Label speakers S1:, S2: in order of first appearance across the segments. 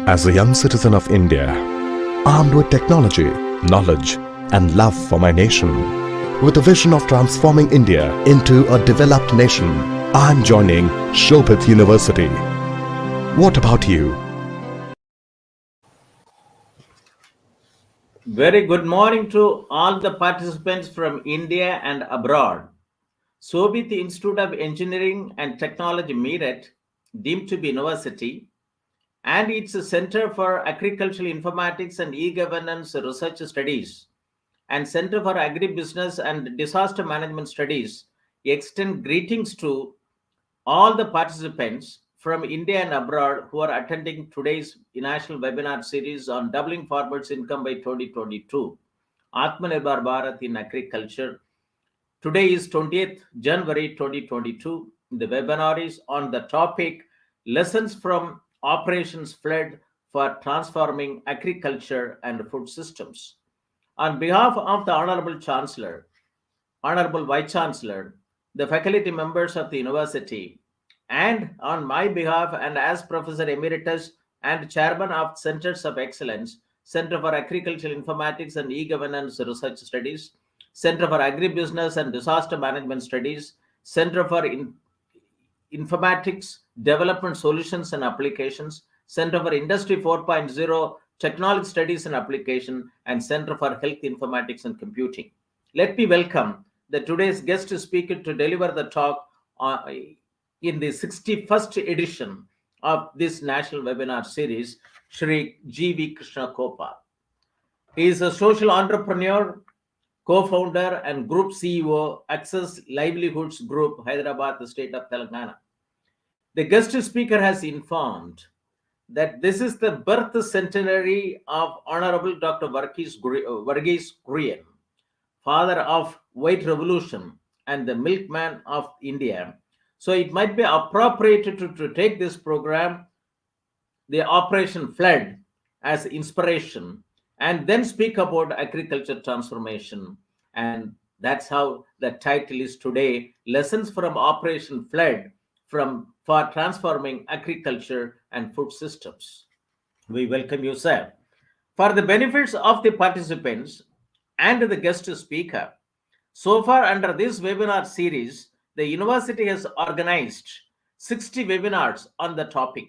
S1: As a young citizen of India, armed with technology, knowledge, and love for my nation, with a vision of transforming India into a developed nation, I am joining Shobhit University. What about you?
S2: Very good morning to all the participants from India and abroad. Shobhit Institute of Engineering and Technology Meerut, deemed to be university, and it's a Center for Agricultural Informatics and E-Governance Research Studies and Center for Agribusiness and Disaster Management Studies extend greetings to all the participants from India and abroad who are attending today's national webinar series on doubling farmers' income by 2022, Atmanirbhar Bharat in Agriculture. Today is 20th January 2022. The webinar is on the topic Lessons from Operations Flood for Transforming Agriculture and Food Systems. On behalf of the Honorable Chancellor, Honorable Vice Chancellor, the faculty members of the university, and on my behalf and as Professor Emeritus and Chairman of Centers of Excellence, Center for Agricultural Informatics and E-Governance Research Studies, Center for Agribusiness and Disaster Management Studies, Center for Informatics Development Solutions and Applications, Center for Industry 4.0 Technology Studies and Application, and Center for Health Informatics and Computing. Let me welcome today's guest speaker to deliver the talk in the 61st edition of this national webinar series, Shri G.V. Krishnagopal. He is a social entrepreneur, co-founder and group CEO, Access Livelihoods Group, Hyderabad, the state of Telangana. The guest speaker has informed that this is the birth centenary of Honorable Dr. Varghese Kurian, father of White Revolution and the milkman of India. So it might be appropriate to take this program, the Operation Flood, as inspiration, and then speak about agriculture transformation. And that's how the title is today, Lessons from Operation Flood for Transforming Agriculture and Food Systems. We welcome you, sir. For the benefits of the participants and the guest speaker, so far under this webinar series, the university has organized 60 webinars on the topic,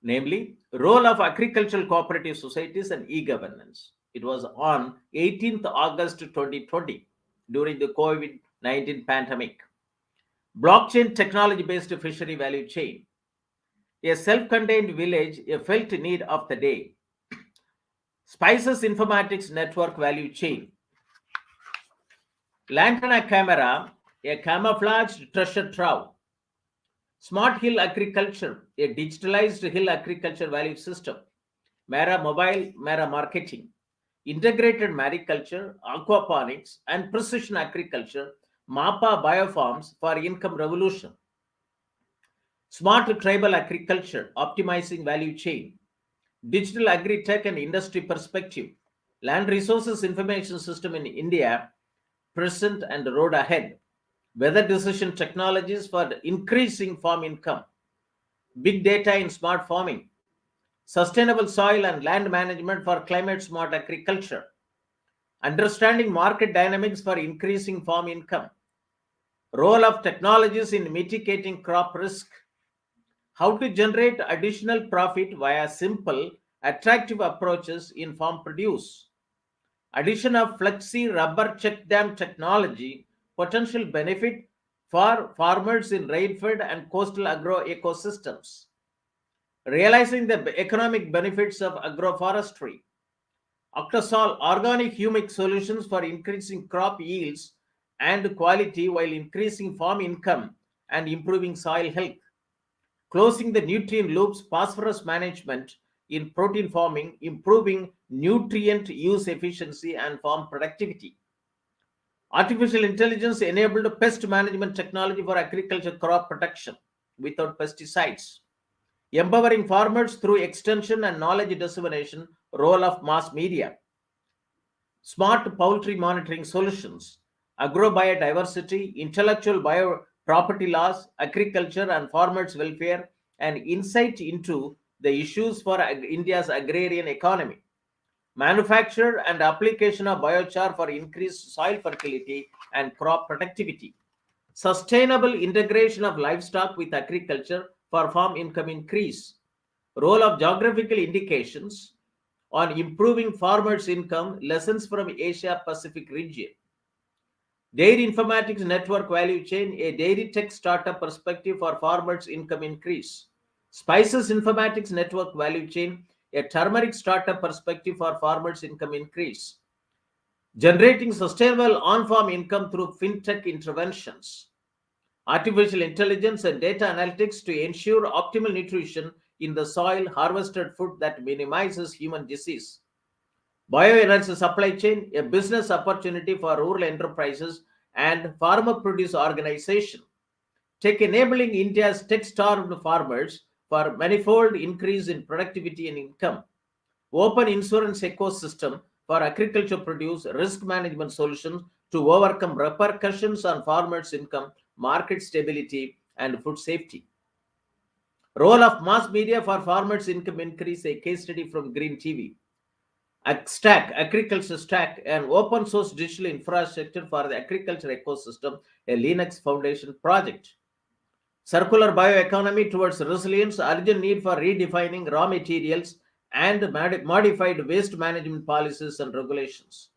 S2: namely role of agricultural cooperative societies and e-governance. It was on 18th August 2020 during the COVID-19 pandemic. Blockchain technology-based fishery value chain. A self-contained village, a felt need of the day. Spices informatics network value chain. Lantana camera, a camouflaged treasure trove. Smart hill agriculture, a digitalized hill agriculture value system. Mera mobile, Mera marketing. Integrated mariculture, aquaponics, and precision agriculture, MAPA biofarms for income revolution. Smart tribal agriculture, optimizing value chain. Digital agri-tech and industry perspective. Land resources information system in India, present and road ahead. Weather decision technologies for increasing farm income. Big data in smart farming. Sustainable soil and land management for climate smart agriculture. Understanding market dynamics for increasing farm income. Role of technologies in mitigating crop risk. How to generate additional profit via simple, attractive approaches in farm produce. Addition of flexi rubber check dam technology, potential benefit for farmers in rainfed and coastal agro ecosystems. Realizing the economic benefits of agroforestry. Octosol organic humic solutions for increasing crop yields and quality while increasing farm income and improving soil health. Closing the nutrient loops, phosphorus management in protein farming, improving nutrient use efficiency and farm productivity. Artificial intelligence enabled pest management technology for agriculture crop protection without pesticides. Empowering farmers through extension and knowledge dissemination, role of mass media. Smart poultry monitoring solutions, agrobiodiversity, intellectual property laws, agriculture and farmers' welfare, and insight into the issues for India's agrarian economy. Manufacture and application of biochar for increased soil fertility and crop productivity. Sustainable integration of livestock with agriculture for farm income increase. Role of geographical indications on improving farmers' income, lessons from Asia Pacific region. Dairy Informatics Network Value Chain, a dairy tech startup perspective for farmers' income increase. Spices Informatics Network Value Chain, a turmeric startup perspective for farmers' income increase. Generating sustainable on-farm income through fintech interventions. Artificial intelligence and data analytics to ensure optimal nutrition in the soil, harvested food that minimizes human disease. Bioenergy supply chain, a business opportunity for rural enterprises and farmer produce organization. Tech enabling India's tech-starved farmers for manifold increase in productivity and income. Open insurance ecosystem for agriculture produce, risk management solutions to overcome repercussions on farmers' income, market stability, and food safety. Role of mass media for farmers' income increase, a case study from Green TV. Stack, agriculture stack, an open source digital infrastructure for the agriculture ecosystem, a Linux Foundation project. Circular bioeconomy towards resilience, urgent need for redefining raw materials and modified waste management policies and regulations.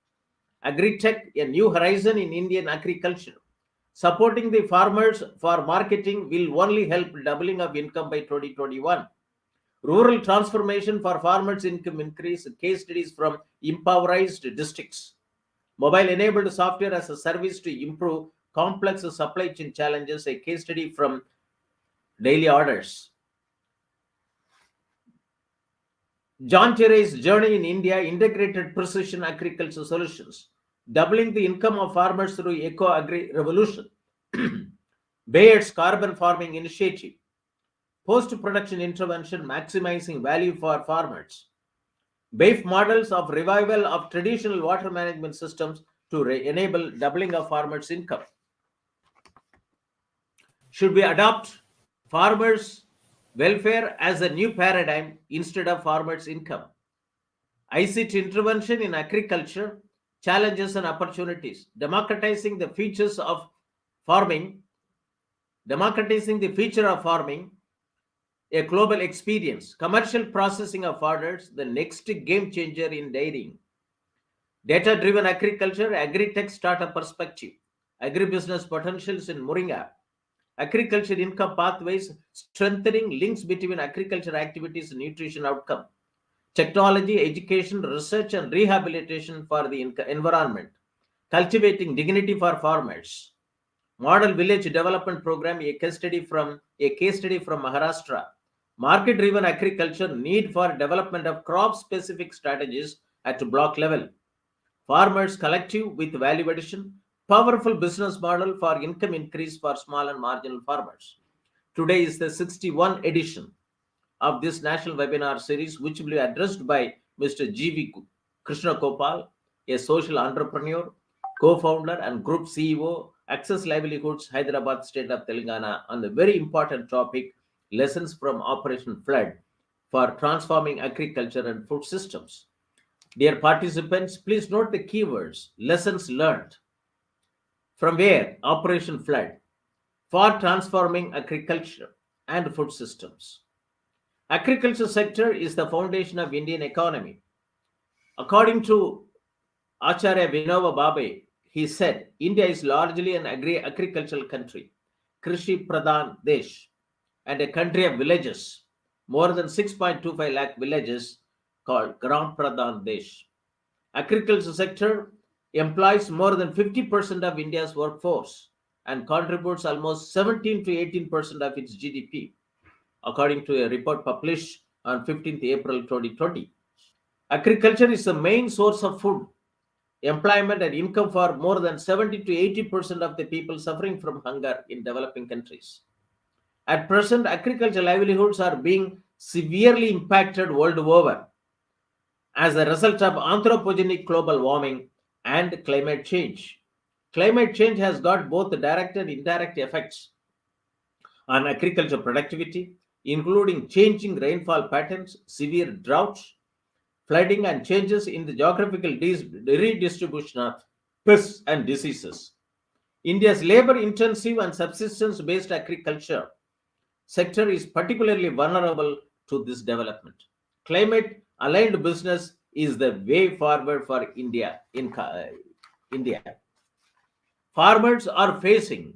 S2: Agri-tech, a new horizon in Indian agriculture. Supporting the farmers for marketing will only help doubling of income by 2021. Rural transformation for farmers' income increase, case studies from impoverished districts. Mobile-enabled software as a service to improve complex supply chain challenges, a case study from Daily Orders. John Terry's Journey in India, Integrated Precision Agriculture Solutions, doubling the income of farmers through eco-agri revolution. Bayard's Carbon Farming Initiative, post-production intervention maximizing value for farmers. BAFE models of revival of traditional water management systems to enable doubling of farmers' income. Should we adopt farmers' welfare as a new paradigm instead of farmers' income? ICT intervention in agriculture, challenges and opportunities, democratizing the features of farming, a global experience, commercial processing of orders, the next game changer in dairying. Data-driven agriculture, agri-tech startup perspective, agribusiness potentials in Moringa, agriculture income pathways, strengthening links between agriculture activities and nutrition outcome, technology, education, research and rehabilitation for the environment, cultivating dignity for farmers. Model Village Development Program, a case study from Maharashtra. Market-driven agriculture, need for development of crop-specific strategies at block level. Farmers collective with value addition, powerful business model for income increase for small and marginal farmers. Today is the 61st edition of this national webinar series, which will be addressed by Mr. G.V. Krishnagopal, a social entrepreneur, co-founder and group CEO, Access Livelihoods, Hyderabad, state of Telangana, on the very important topic, lessons from Operation Flood for transforming agriculture and food systems. Dear participants, please note the keywords, lessons learned. From where? Operation Flood for transforming agriculture and food systems. Agriculture sector is the foundation of Indian economy. According to Acharya Vinoba Bhabhe, he said, India is largely an agricultural country, Krishi Pradhan Desh, and a country of villages, more than 6.25 lakh villages called Gram Pradhan Desh. Agriculture sector employs more than 50% of India's workforce and contributes almost 17 to 18% of its GDP, according to a report published on 15th April 2020. Agriculture is the main source of food, employment and income for more than 70 to 80% of the people suffering from hunger in developing countries. At present, agricultural livelihoods are being severely impacted world over as a result of anthropogenic global warming and climate change. Climate change has got both direct and indirect effects on agriculture productivity, including changing rainfall patterns, severe droughts, flooding, and changes in the geographical redistribution of pests and diseases. India's labor-intensive and subsistence-based agriculture sector is particularly vulnerable to this development. Climate-aligned business is the way forward for India. India. Farmers are facing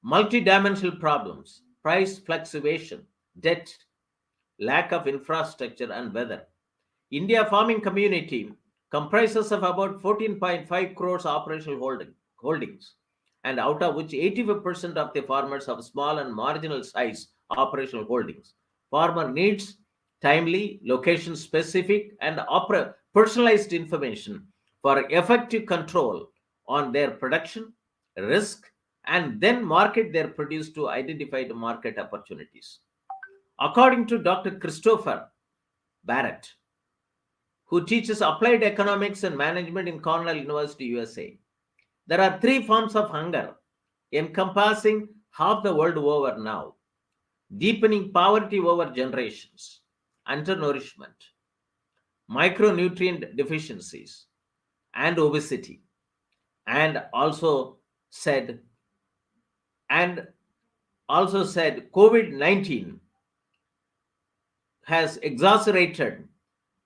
S2: multidimensional problems: price fluctuation, debt, lack of infrastructure, and weather. India farming community comprises of about 14.5 crores operational holdings, and out of which 85% of the farmers have small and marginal size operational holdings. Farmer needs timely, location-specific, and personalized information for effective control on their production, risk, and then market their produce to identified market opportunities. According to Dr. Christopher Barrett, who teaches applied economics and management in Cornell University, USA, there are three forms of hunger encompassing half the world over now: deepening poverty over generations, undernourishment, micronutrient deficiencies, and obesity. And also said COVID-19 has exacerbated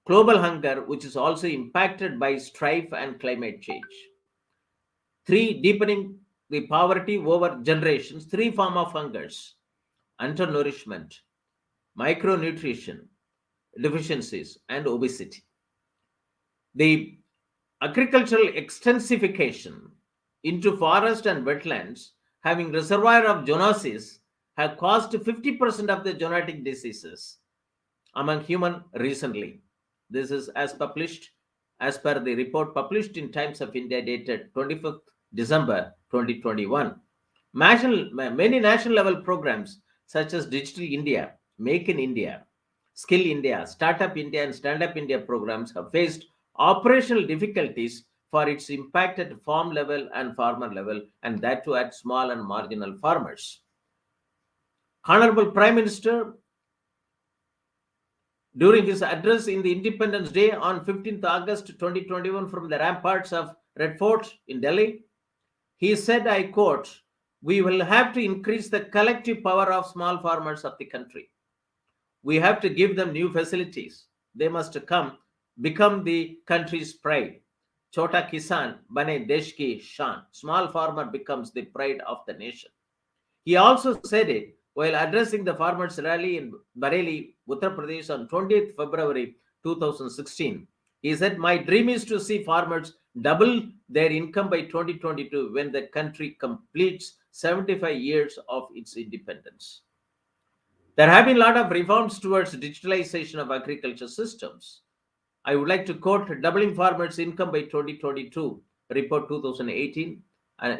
S2: global hunger, which is also impacted by strife and climate change. Three, deepening the poverty over generations, three forms of hungers: undernourishment, micronutrition deficiencies, and obesity. The agricultural extensification into forest and wetlands, having reservoir of zoonosis, have caused 50% of the zoonotic diseases among human recently. This is as per the report published in Times of India dated 25th December 2021. Many national level programs such as Digital India, Make in India, Skill India, Startup India, and Stand Up India programs have faced operational difficulties for its impact at farm level and farmer level, and that too at small and marginal farmers. Honorable Prime Minister, during his address in the Independence Day on 15th August 2021 from the ramparts of Red Fort in Delhi, he said, I quote, "We will have to increase the collective power of small farmers of the country. We have to give them new facilities. They must become the country's pride. Chota Kisan bane desh ki shan." Small farmer becomes the pride of the nation. He also said it while addressing the farmers' rally in Bareilly, Uttar Pradesh on 20th February 2016. He said, "My dream is to see farmers double their income by 2022 when the country completes 75 years of its independence." There have been a lot of reforms towards digitalization of agriculture systems. I would like to quote Doubling Farmers' Income by 2022, Report 2018,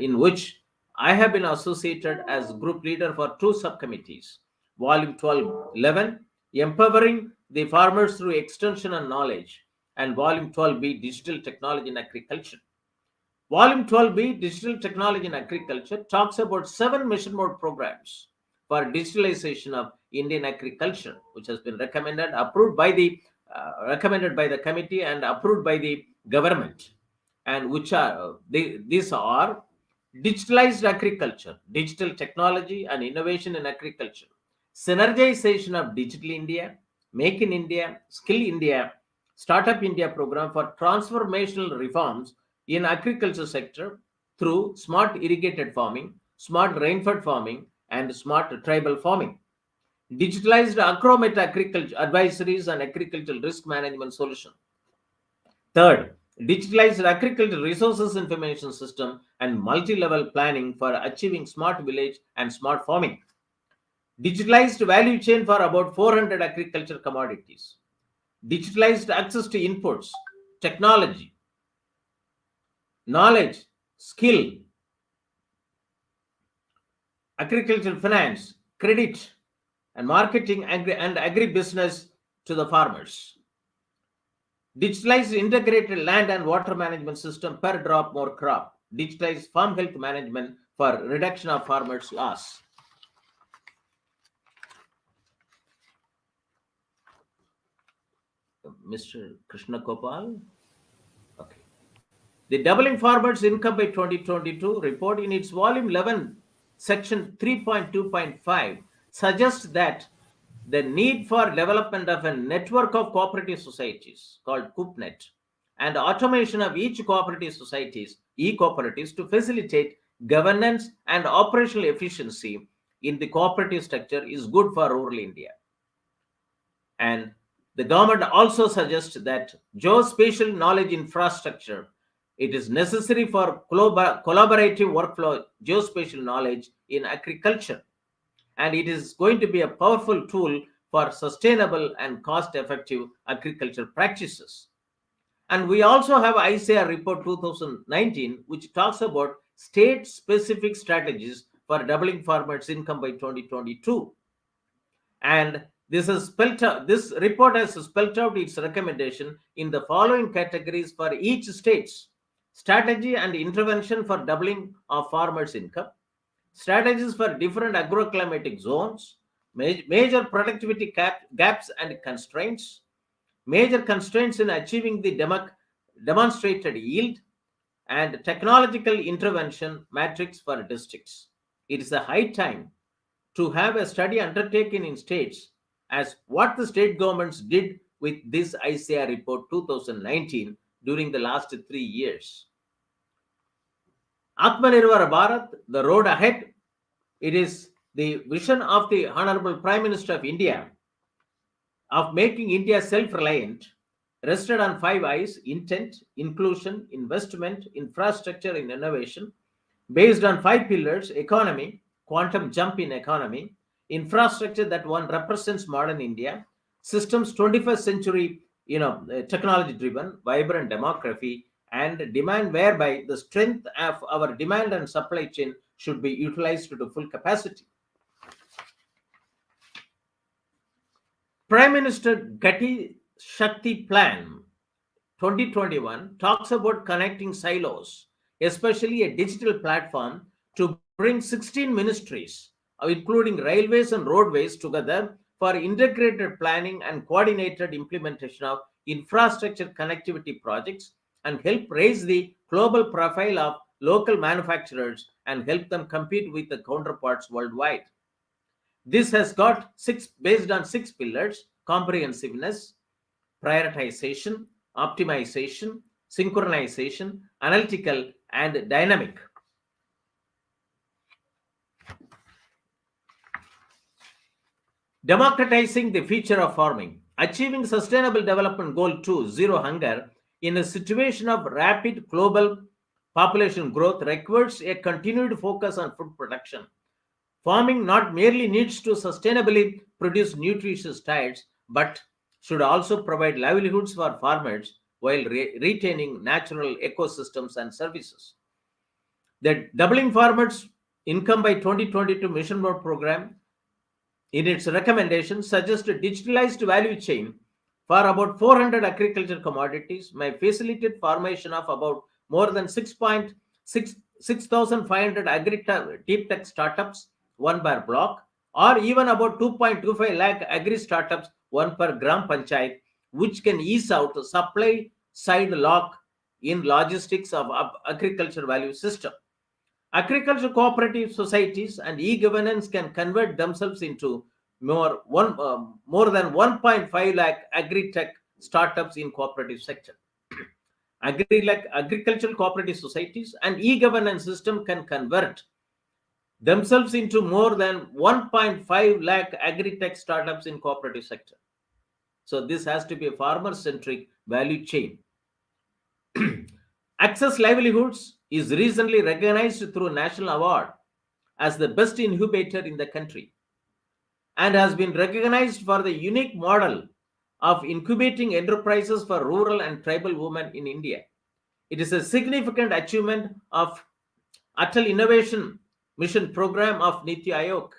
S2: in which I have been associated as group leader for two subcommittees. Volume 12-11, Empowering the Farmers Through Extension and Knowledge, and Volume 12B, Digital Technology in Agriculture. Volume 12B, Digital Technology in Agriculture, talks about 7 mission mode programs for digitalization of Indian agriculture, which has been recommended by the committee and approved by the government, and which are these are digitalized agriculture, digital technology and innovation in agriculture, synergization of Digital India, Make in India, Skill India, Startup India program for transformational reforms in agriculture sector through smart irrigated farming, smart rainfed farming, and smart tribal farming. Digitalized agromet agriculture advisories and agricultural risk management solution. Third, digitalized agricultural resources information system and multi-level planning for achieving smart village and smart farming. Digitalized value chain for about 400 agriculture commodities. Digitalized access to inputs, technology, knowledge, skill, agricultural finance, credit, and marketing and agribusiness to the farmers. Digitalized integrated land and water management system per drop more crop. Digitalized farm health management for reduction of farmers' loss. Mr. Krishnagopal. Okay. The Doubling Farmers' Income by 2022 report in its volume 11, section 3.2.5 suggests that the need for development of a network of cooperative societies called CoopNet and automation of each cooperative societies, e-cooperatives, to facilitate governance and operational efficiency in the cooperative structure is good for rural India. And the government also suggests that geospatial knowledge infrastructure, it is necessary for collaborative workflow geospatial knowledge in agriculture. And it is going to be a powerful tool for sustainable and cost-effective agricultural practices. And we also have ICAR report 2019, which talks about state-specific strategies for doubling farmers' income by 2022. And this report has spelled out its recommendation in the following categories for each state's strategy and intervention for doubling of farmers' income, strategies for different agroclimatic zones, major productivity gaps and constraints, major constraints in achieving the demonstrated yield, and technological intervention matrix for districts. It is a high time to have a study undertaken in states as what the state governments did with this ICAR report 2019 during the last 3 years. Atmanirbhar Bharat, the road ahead, it is the vision of the Honorable Prime Minister of India of making India self-reliant, rested on 5 I's: intent, inclusion, investment, infrastructure, and innovation, based on 5 pillars: economy, quantum jump in economy, infrastructure that one represents modern India, systems 21st century, technology driven, vibrant demography, and demand whereby the strength of our demand and supply chain should be utilized to full capacity. Prime Minister Gati Shakti Plan 2021 talks about connecting silos, especially a digital platform to bring 16 ministries, including railways and roadways, together for integrated planning and coordinated implementation of infrastructure connectivity projects and help raise the global profile of local manufacturers and help them compete with the counterparts worldwide. This has got based on 6 pillars: comprehensiveness, prioritization, optimization, synchronization, analytical, and dynamic. Democratizing the future of farming. Achieving Sustainable Development Goal 2, Zero Hunger, in a situation of rapid global population growth requires a continued focus on food production. Farming not merely needs to sustainably produce nutritious diets, but should also provide livelihoods for farmers while retaining natural ecosystems and services. The Doubling Farmers' Income by 2022 Mission Board program, in its recommendations, suggests a digitalized value chain for about 400 agricultural commodities, may facilitate formation of about more than 6,500 agri-deep tech startups, one per block, or even about 2.25 lakh agri startups, one per gram panchayat, which can ease out the supply side lock in logistics of agriculture value system. Agriculture cooperative societies and e-governance can convert themselves into more than 1.5 lakh agri-tech startups in cooperative sector. Agricultural cooperative societies and e-governance system can convert themselves into more than 1.5 lakh agri-tech startups in cooperative sector. So this has to be a farmer-centric value chain. Access Livelihoods is recently recognized through a national award as the best incubator in the country and has been recognized for the unique model of incubating enterprises for rural and tribal women in India. It is a significant achievement of Atal Innovation Mission Program of Niti Aayog.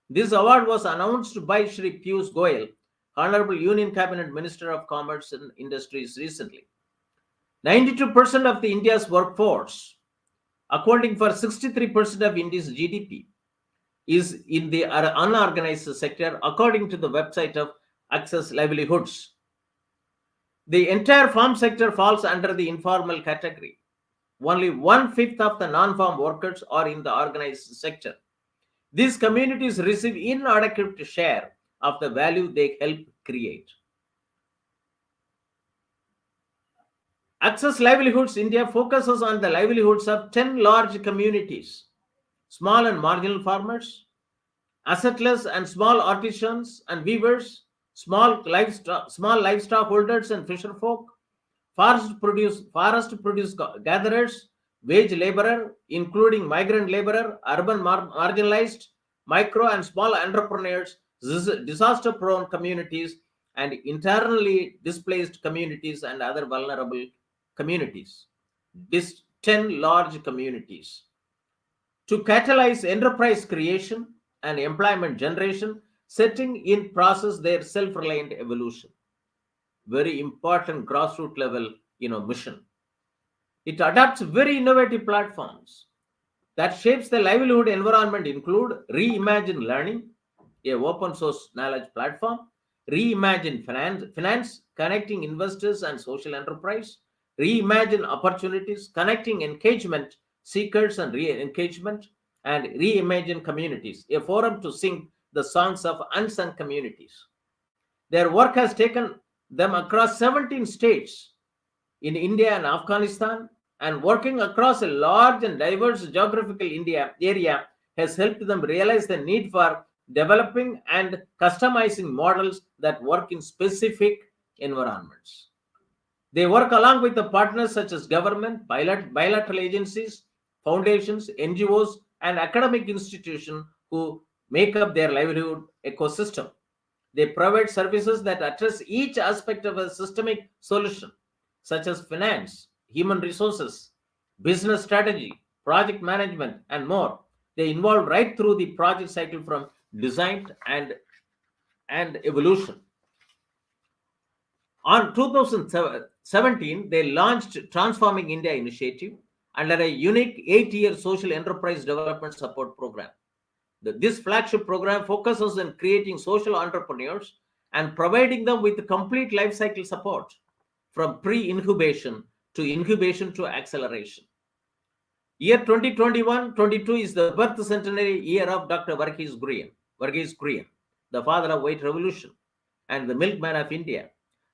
S2: This award was announced by Shri Piyush Goyal, Honorable Union Cabinet Minister of Commerce and Industries, recently. 92% of the India's workforce, accounting for 63% of India's GDP, is in the unorganized sector, according to the website of Access Livelihoods. The entire farm sector falls under the informal category. Only 1/5 of the non-farm workers are in the organized sector. These communities receive inadequate share of the value they help create. Access Livelihoods India focuses on the livelihoods of 10 large communities: small and marginal farmers, assetless and small artisans and weavers, small livestock holders and fisherfolk, forest produce gatherers, wage laborer, including migrant laborer, urban marginalized, micro and small entrepreneurs, disaster prone communities, and internally displaced communities and other vulnerable communities. These 10 large communities. To catalyze enterprise creation and employment generation, setting in process their self-reliant evolution. Very important grassroots level, mission. It adopts very innovative platforms that shapes the livelihood environment include Reimagine Learning, a open source knowledge platform, Reimagine Finance, connecting investors and social enterprise, Reimagine Opportunities, connecting engagement seekers and re-engagement, and Reimagine Communities, a forum to sing the songs of unsung communities. Their work has taken them across 17 states in India and Afghanistan, and working across a large and diverse geographical India area has helped them realize the need for developing and customizing models that work in specific environments. They work along with the partners such as government, bilateral agencies, foundations, NGOs, and academic institutions who make up their livelihood ecosystem. They provide services that address each aspect of a systemic solution, such as finance, human resources, business strategy, project management, and more. They involve right through the project cycle from design and evolution. On 2017, they launched Transforming India Initiative under a unique 8-year social enterprise development support program. This flagship program focuses on creating social entrepreneurs and providing them with complete life cycle support from pre-incubation to incubation to acceleration. Year 2021-22 is the birth centenary year of Dr. Varghese Kurian, the father of White Revolution and the milkman of India.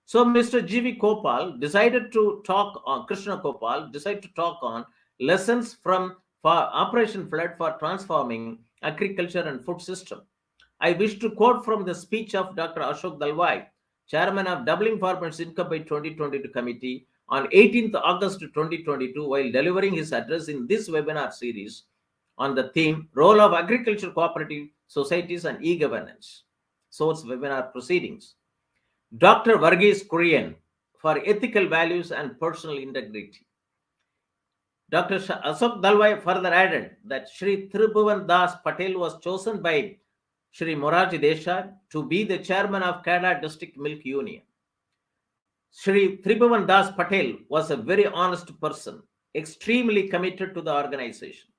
S2: So Mr. G.V. Krishnagopal decided to talk on lessons from Operation Flood for transforming agriculture and food system. I wish to quote from the speech of Dr. Ashok Dalwai, chairman of Doubling Farmers Income by 2022 Committee, on 18th August 2022, while delivering his address in this webinar series on the theme Role of Agriculture Cooperative Societies and E-Governance. Source webinar proceedings. Dr. Varghese Kurian for ethical values and personal integrity. Dr. Ashok Dalwai further added that Shri Tribhuvan Das Patel was chosen by Shri Morarji Desai to be the chairman of Kerala District Milk Union. Shri Tribhuvan Das Patel was a very honest person, extremely committed to the organization,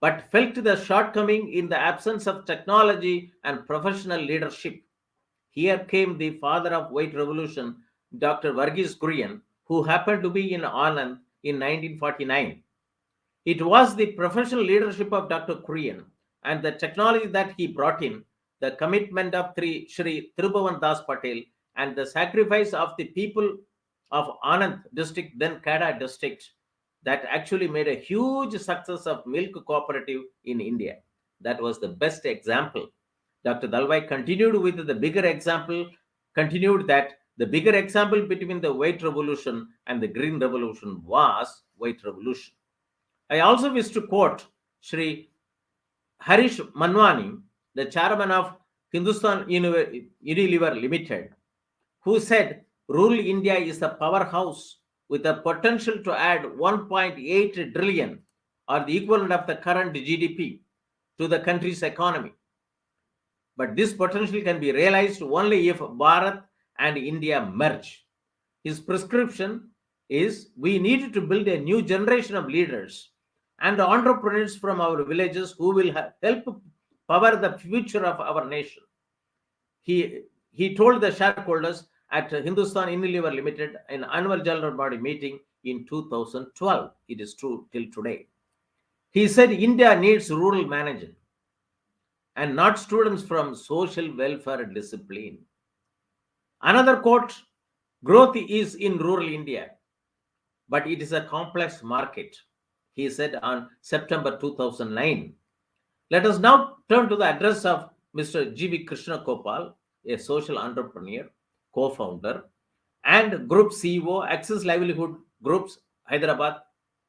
S2: but felt the shortcoming in the absence of technology and professional leadership. Here came the father of White Revolution, Dr. Varghese Kurian, who happened to be in Anand in 1949. It was the professional leadership of Dr. Kurian and the technology that he brought in, the commitment of Shri Tribhuvan Das Patel, and the sacrifice of the people of Anand district, then Kada district, that actually made a huge success of milk cooperative in India. That was the best example. Dr. Dalwai continued with the bigger example, that the bigger example between the White Revolution and the Green Revolution was White Revolution. I also wish to quote Shri Harish Manwani, the chairman of Hindustan Unilever Limited, who said rural India is a powerhouse with a potential to add 1.8 trillion, or the equivalent of the current GDP, to the country's economy. But this potential can be realized only if Bharat and India merge. His prescription is we need to build a new generation of leaders and entrepreneurs from our villages who will help power the future of our nation. He told the shareholders, at Hindustan Unilever Limited in annual general body meeting in 2012. It is true till today. He said India needs rural managers and not students from social welfare discipline. Another quote, growth is in rural India, but it is a complex market, he said on September 2009. Let us now turn to the address of Mr. G.V. Krishnagopal, a social entrepreneur, co-founder, and Group CEO, Access Livelihood Groups, Hyderabad,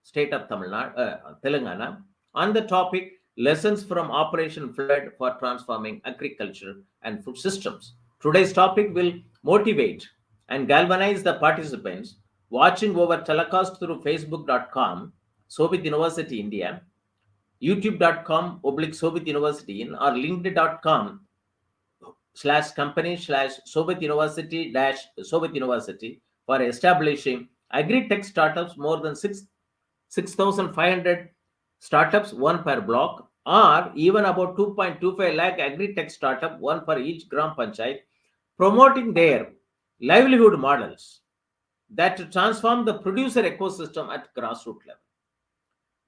S2: State of Telangana, on the topic Lessons from Operation Flood for Transforming Agriculture and Food Systems. Today's topic will motivate and galvanize the participants watching over telecast through facebook.com, Shobhit University India, youtube.com/Shobhit University in, or linkedin.com/company/Shobhit University Shobhit University for establishing agri-tech startups, more than 6,500 startups, one per block, or even about 2.25 lakh agri-tech startup, one for each gram panchayat, promoting their livelihood models that transform the producer ecosystem at grassroots level.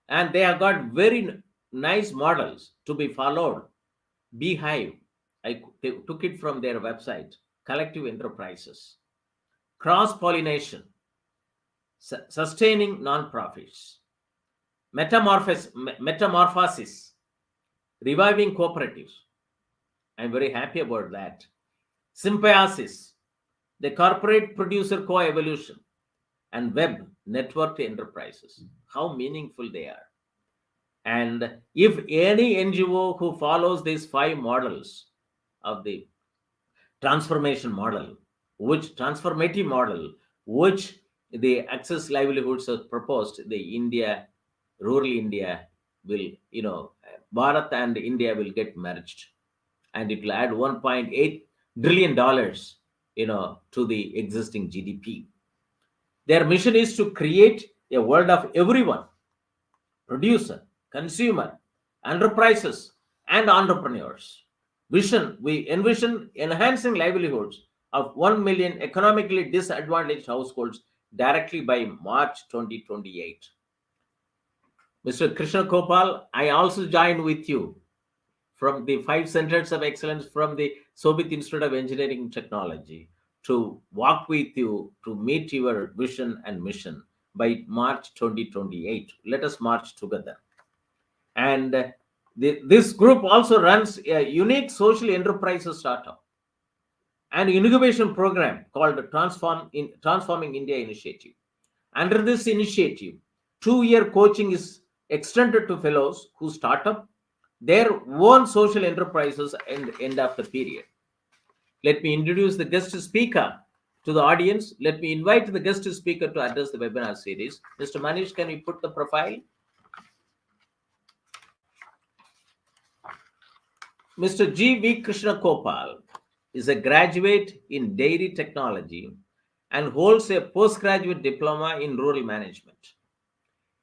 S2: And they have got very nice models to be followed. Beehive, I took it from their website. Collective enterprises, cross-pollination, sustaining non-profits, metamorphosis, reviving cooperatives. I'm very happy about that. Symbiosis, the corporate producer co-evolution, and web networked enterprises. How meaningful they are. And if any NGO who follows these 5 models of the transformative model, which the Access Livelihoods has proposed, the rural India will, Bharat and India will get merged, and it will add $1.8 trillion, to the existing GDP. Their mission is to create a world of everyone, producer, consumer, enterprises, and entrepreneurs. We envision enhancing livelihoods of 1 million economically disadvantaged households directly by March 2028. Mr. Krishnagopal, I also join with you from the 5 centers of excellence from the Shobhit Institute of Engineering and Technology to walk with you to meet your vision and mission by March 2028. Let us march together. And this group also runs a unique social enterprises startup and incubation program called Transforming India Initiative. Under this initiative, 2-year coaching is extended to fellows who start up their own social enterprises at the end of the period. Let me introduce the guest speaker to the audience. Let me invite the guest speaker to address the webinar series. Mr. Manish, can you put the profile? Mr. G.V. Krishnagopal is a graduate in dairy technology and holds a postgraduate diploma in rural management.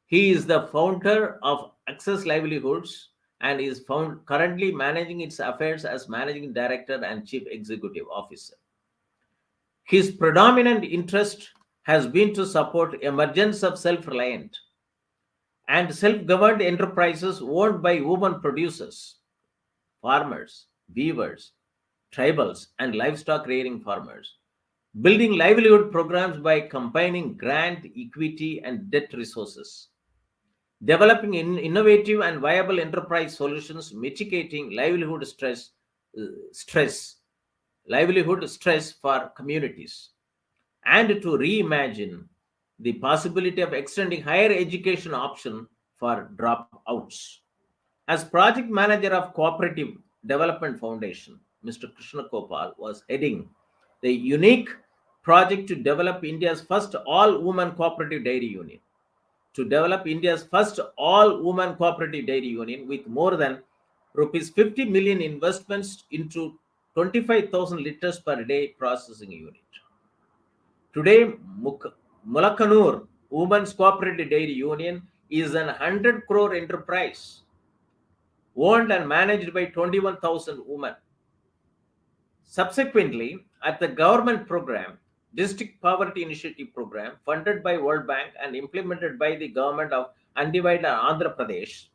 S2: He is the founder of Access Livelihoods and is currently managing its affairs as Managing Director and Chief Executive Officer. His predominant interest has been to support emergence of self-reliant and self-governed enterprises owned by women producers, farmers, weavers, tribals, and livestock rearing farmers, building livelihood programs by combining grant, equity, and debt resources, developing innovative and viable enterprise solutions, mitigating livelihood stress for communities, and to reimagine the possibility of extending higher education option for dropouts. As project manager of Cooperative Development Foundation, Mr. Krishnagopal was heading the unique project to develop India's first all-woman cooperative dairy union. With more than rupees 50 million investments into 25,000 liters per day processing unit. Today, Mulakanur Women's Cooperative Dairy Union is an 100 crore enterprise owned and managed by 21,000 women. Subsequently, at the government program, District Poverty Initiative Program, funded by World Bank and implemented by the government of undivided Andhra Pradesh,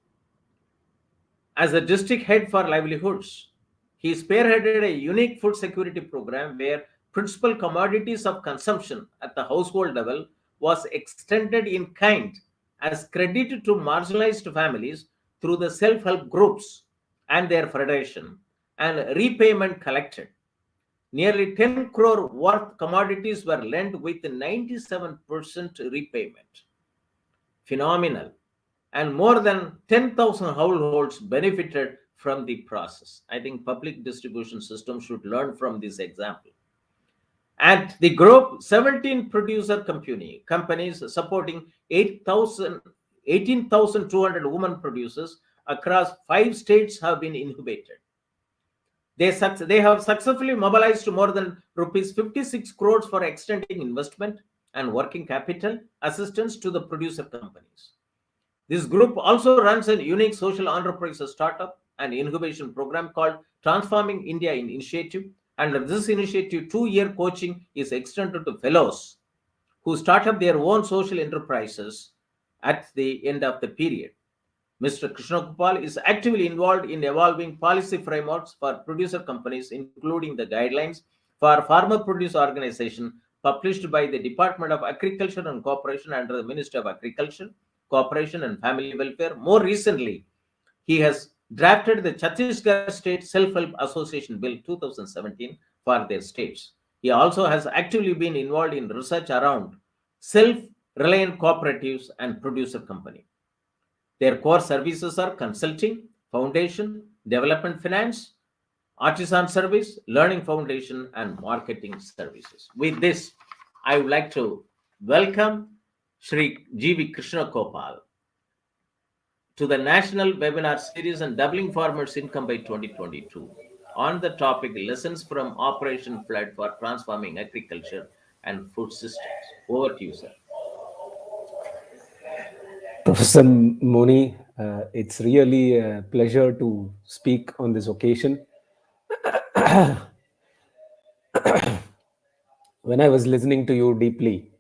S2: as a district head for livelihoods, he spearheaded a unique food security program where principal commodities of consumption at the household level was extended in kind as credit to marginalized families through the self-help groups and their federation and repayment collected. Nearly 10 crore worth commodities were lent with 97% repayment. Phenomenal. And more than 10,000 households benefited from the process. I think public distribution system should learn from this example. At the group, 17 producer companies supporting 18,200 women producers across 5 states have been incubated. They have successfully mobilized more than rupees 56 crores for extending investment and working capital assistance to the producer companies. This group also runs a unique social enterprise startup and incubation program called Transforming India Initiative. And this initiative, 2-year coaching is extended to fellows who start up their own social enterprises at the end of the period. Mr. Krishnagopal is actively involved in evolving policy frameworks for producer companies, including the guidelines for farmer produce organization published by the Department of Agriculture and Cooperation under the Ministry of Agriculture, Cooperation and Family Welfare. More recently, he has drafted the Chhattisgarh State Self-Help Association Bill 2017 for their states. He also has actively been involved in research around self-reliant cooperatives and producer company. Their core services are consulting, foundation, development finance, artisan service, learning foundation, and marketing services. With this, I would like to welcome Shri G.V. Krishnagopal to the National Webinar Series on Doubling Farmers' Income by 2022 on the topic Lessons from Operation Flood for Transforming Agriculture and Food Systems. Over to you, sir.
S3: Professor Moni, it's really a pleasure to speak on this occasion. When I was listening to you deeply,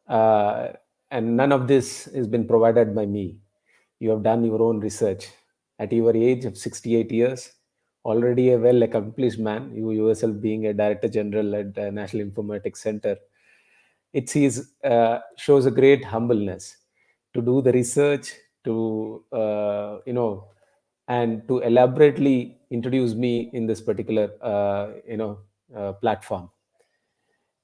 S3: and none of this has been provided by me, you have done your own research. At your age of 68 years, already a well-accomplished man, you yourself being a Director General at the National Informatics Center, it shows a great humbleness to do the research, to and to elaborately introduce me in this particular platform.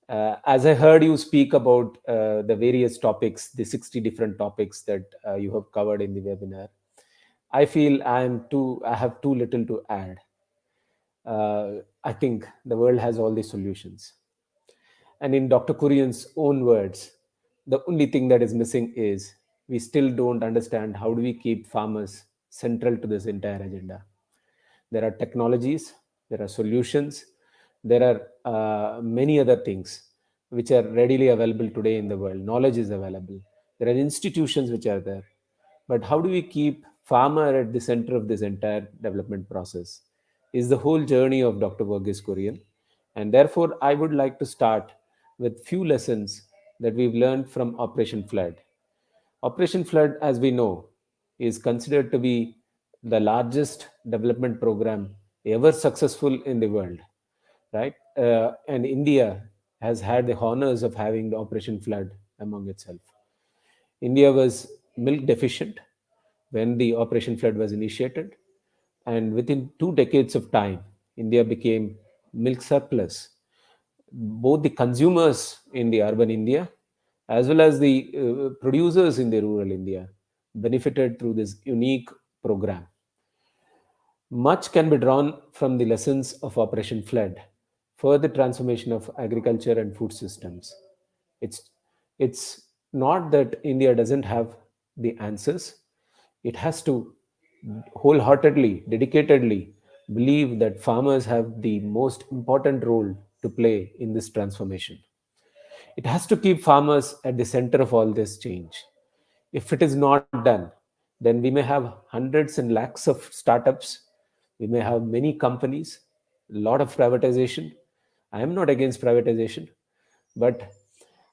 S3: As I heard you speak about the various topics, the 60 different topics that you have covered in the webinar, I feel I have too little to add. I think the world has all the solutions. And in Dr. Kurian's own words, the only thing that is missing is we still don't understand how do we keep farmers central to this entire agenda. There are technologies, there are solutions, there are many other things which are readily available today in the world. Knowledge is available. There are institutions which are there. But how do we keep farmer at the center of this entire development process is the whole journey of Dr. Verghese Kurian. And therefore, I would like to start with few lessons that we've learned from Operation Flood. Operation Flood, as we know, is considered to be the largest development program ever successful in the world, right? And India has had the honors of having the Operation Flood among itself. India was milk deficient when the Operation Flood was initiated, and within 2 decades of time, India became milk surplus. Both the consumers in the urban India as well as the producers in the rural India benefited through this unique program. Much can be drawn from the lessons of Operation Flood for the transformation of agriculture and food systems. It's not that India doesn't have the answers. It has to wholeheartedly, dedicatedly believe that farmers have the most important role to play in this transformation. It has to keep farmers at the center of all this change. If it is not done, then we may have hundreds and lakhs of startups. We may have many companies, lot of privatization. I am not against privatization, but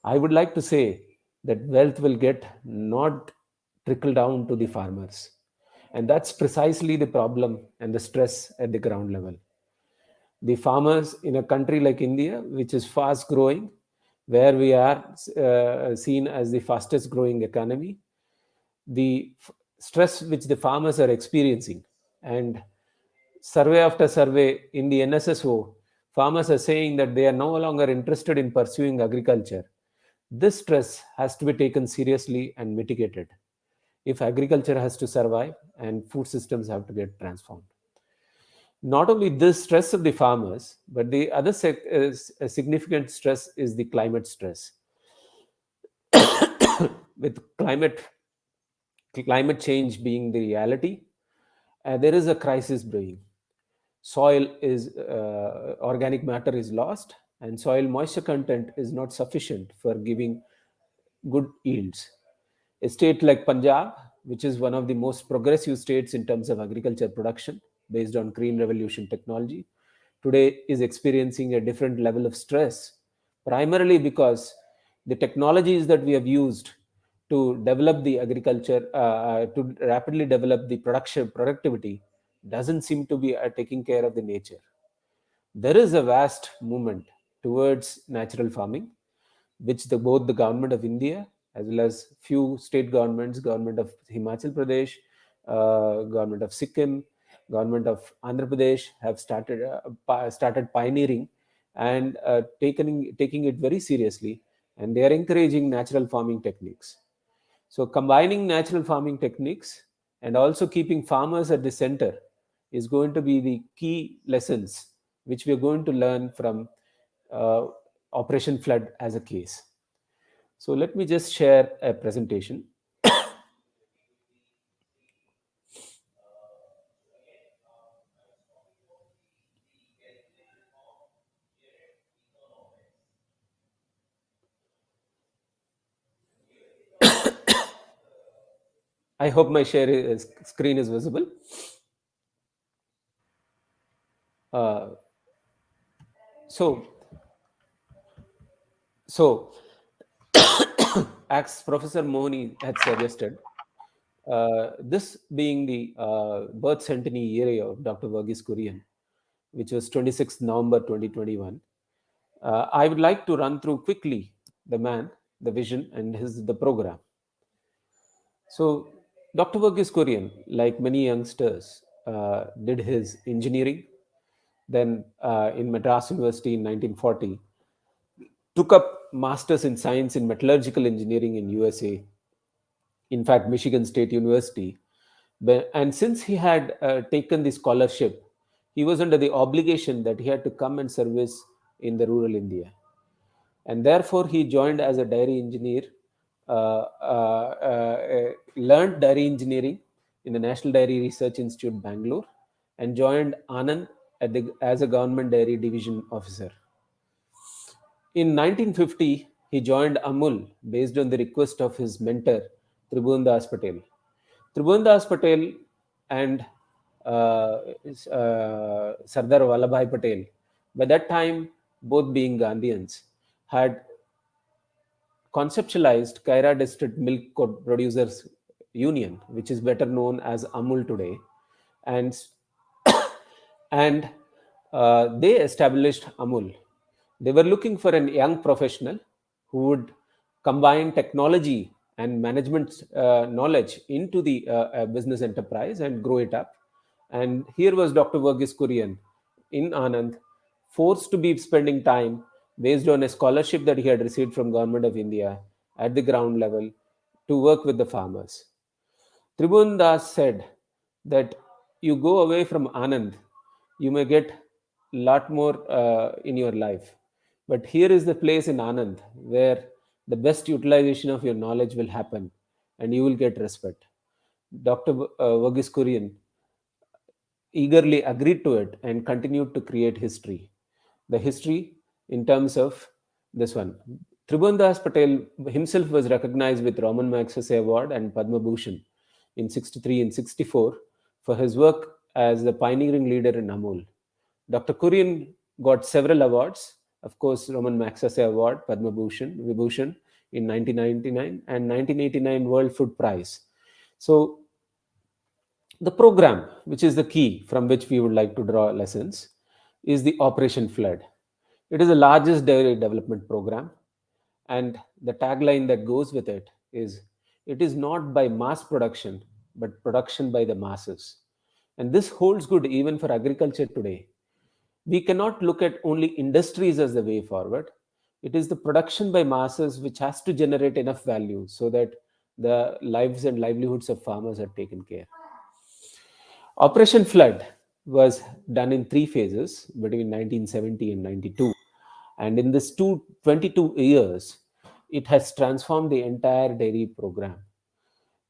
S3: I would like to say that wealth will get not trickle down to the farmers. And that's precisely the problem and the stress at the ground level. The farmers in a country like India, which is fast growing, where we are seen as the fastest growing economy, the stress which the farmers are experiencing, and survey after survey in the NSSO, farmers are saying that they are no longer interested in pursuing agriculture. This stress has to be taken seriously and mitigated if agriculture has to survive and food systems have to get transformed. Not only this stress of the farmers, but the other a significant stress is the climate stress. With climate change being the reality, there is a crisis brewing. Soil is organic matter is lost, and soil moisture content is not sufficient for giving good yields. A state like Punjab, which is one of the most progressive states in terms of agriculture production based on green revolution technology, today is experiencing a different level of stress, primarily because the technologies that we have used to develop the agriculture, to rapidly develop the productivity, doesn't seem to be taking care of the nature. There is a vast movement towards natural farming, which both the government of India as well as few state governments, government of Himachal Pradesh, government of Sikkim, government of Andhra Pradesh have started pioneering and taking it very seriously, and they are encouraging natural farming techniques. So combining natural farming techniques and also keeping farmers at the center is going to be the key lessons which we are going to learn from uh, Operation Flood as a case. So let me just share a presentation. I hope my screen is visible. Uh, so, so as Professor Moni had suggested, this being the birth centenary year of Dr. Verghese Kurian, which was 26th November 2021, I would like to run through quickly the man, the vision, and the program. So, Dr. Verghese Kurian, like many youngsters, did his engineering. Then, in Madras University in 1940, took up masters in science in metallurgical engineering in USA. In fact, Michigan State University. And since he had taken the scholarship, he was under the obligation that he had to come and service in the rural India. And therefore, he joined as a dairy engineer, learned dairy engineering in the National Dairy Research Institute, Bangalore, and joined Anand as a government dairy division officer. In 1950, he joined Amul based on the request of his mentor, Tribhuvandas Patel. Tribhuvandas Patel and Sardar Vallabhai Patel, by that time, both being Gandhians, had conceptualized Kaira District Milk Producers Union, which is better known as Amul today, and and they established Amul. They were looking for a young professional who would combine technology and management knowledge into the business enterprise and grow it up. And here was Dr. Verghese Kurian in Anand, forced to be spending time based on a scholarship that he had received from Government of India at the ground level to work with the farmers. Tribhuvan Das said that you go away from Anand, you may get a lot more in your life. But here is the place in Anand where the best utilization of your knowledge will happen and you will get respect. Dr. Verghese Kurian eagerly agreed to it and continued to create history. The history in terms of this one. Tribhuvandas Patel himself was recognized with Raman Magsaysay Award and Padma Bhushan in 63 and 64 for his work as the pioneering leader in Amul. Dr. Kurian got several awards. Of course, Roman Magsaysay Award, Padma Bhushan, Vibhushan in 1999 and 1989 World Food Prize. So the program, which is the key from which we would like to draw lessons, is the Operation Flood. It is the largest dairy development program, and the tagline that goes with it is, it is not by mass production, but production by the masses. And this holds good even for agriculture today. We cannot look at only industries as the way forward. It is the production by masses which has to generate enough value so that the lives and livelihoods of farmers are taken care. Operation Flood was done in three phases between 1970 and 92. And in this 22 years, it has transformed the entire dairy program.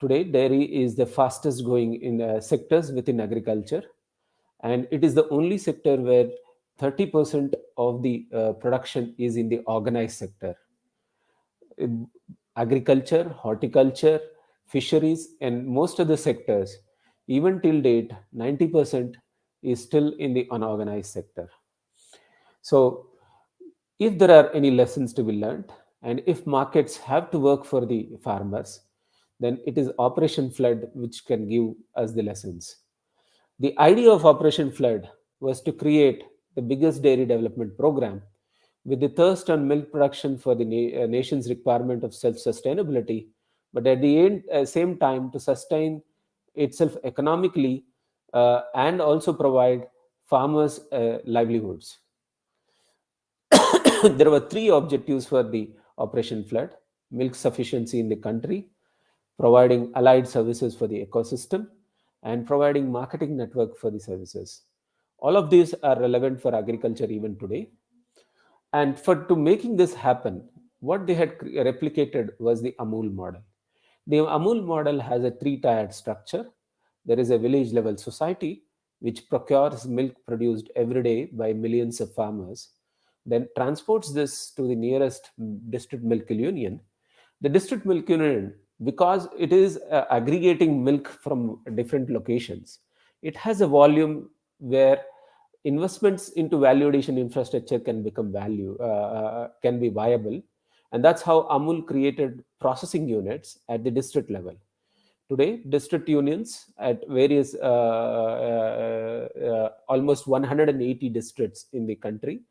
S3: Today, dairy is the fastest growing in sectors within agriculture, and it is the only sector where 30% of the production is in the organized sector. Agriculture, horticulture, fisheries, and most of the sectors, even till date, 90% is still in the unorganized sector. So, if there are any lessons to be learned, and if markets have to work for the farmers, then it is Operation Flood which can give us the lessons. The idea of Operation Flood was to create the biggest dairy development program with the thirst on milk production for the nation's requirement of self-sustainability, but at the same time to sustain itself economically and also provide farmers livelihoods. There were three objectives for the Operation Flood: milk sufficiency in the country, providing allied services for the ecosystem, and providing marketing network for the services. All of these are relevant for agriculture even today. And for to making this happen, what they had replicated was the Amul model. The Amul model has a three-tiered structure. There is a village level society which procures milk produced every day by millions of farmers, then transports this to the nearest district milk union. The district milk union, because it is aggregating milk from different locations, it has a volume where investments into value addition infrastructure can become can be viable, and that's how Amul created processing units at the district level. Today, district unions at various almost 180 districts in the country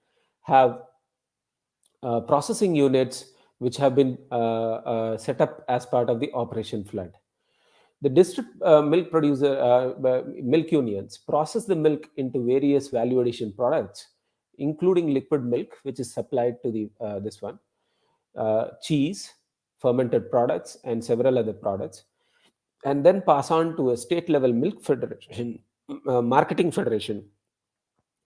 S3: have processing units which have been set up as part of the Operation Flood. The district milk unions process the milk into various value addition products, including liquid milk, which is supplied to the this one, cheese, fermented products, and several other products, and then pass on to a state level milk federation, marketing federation,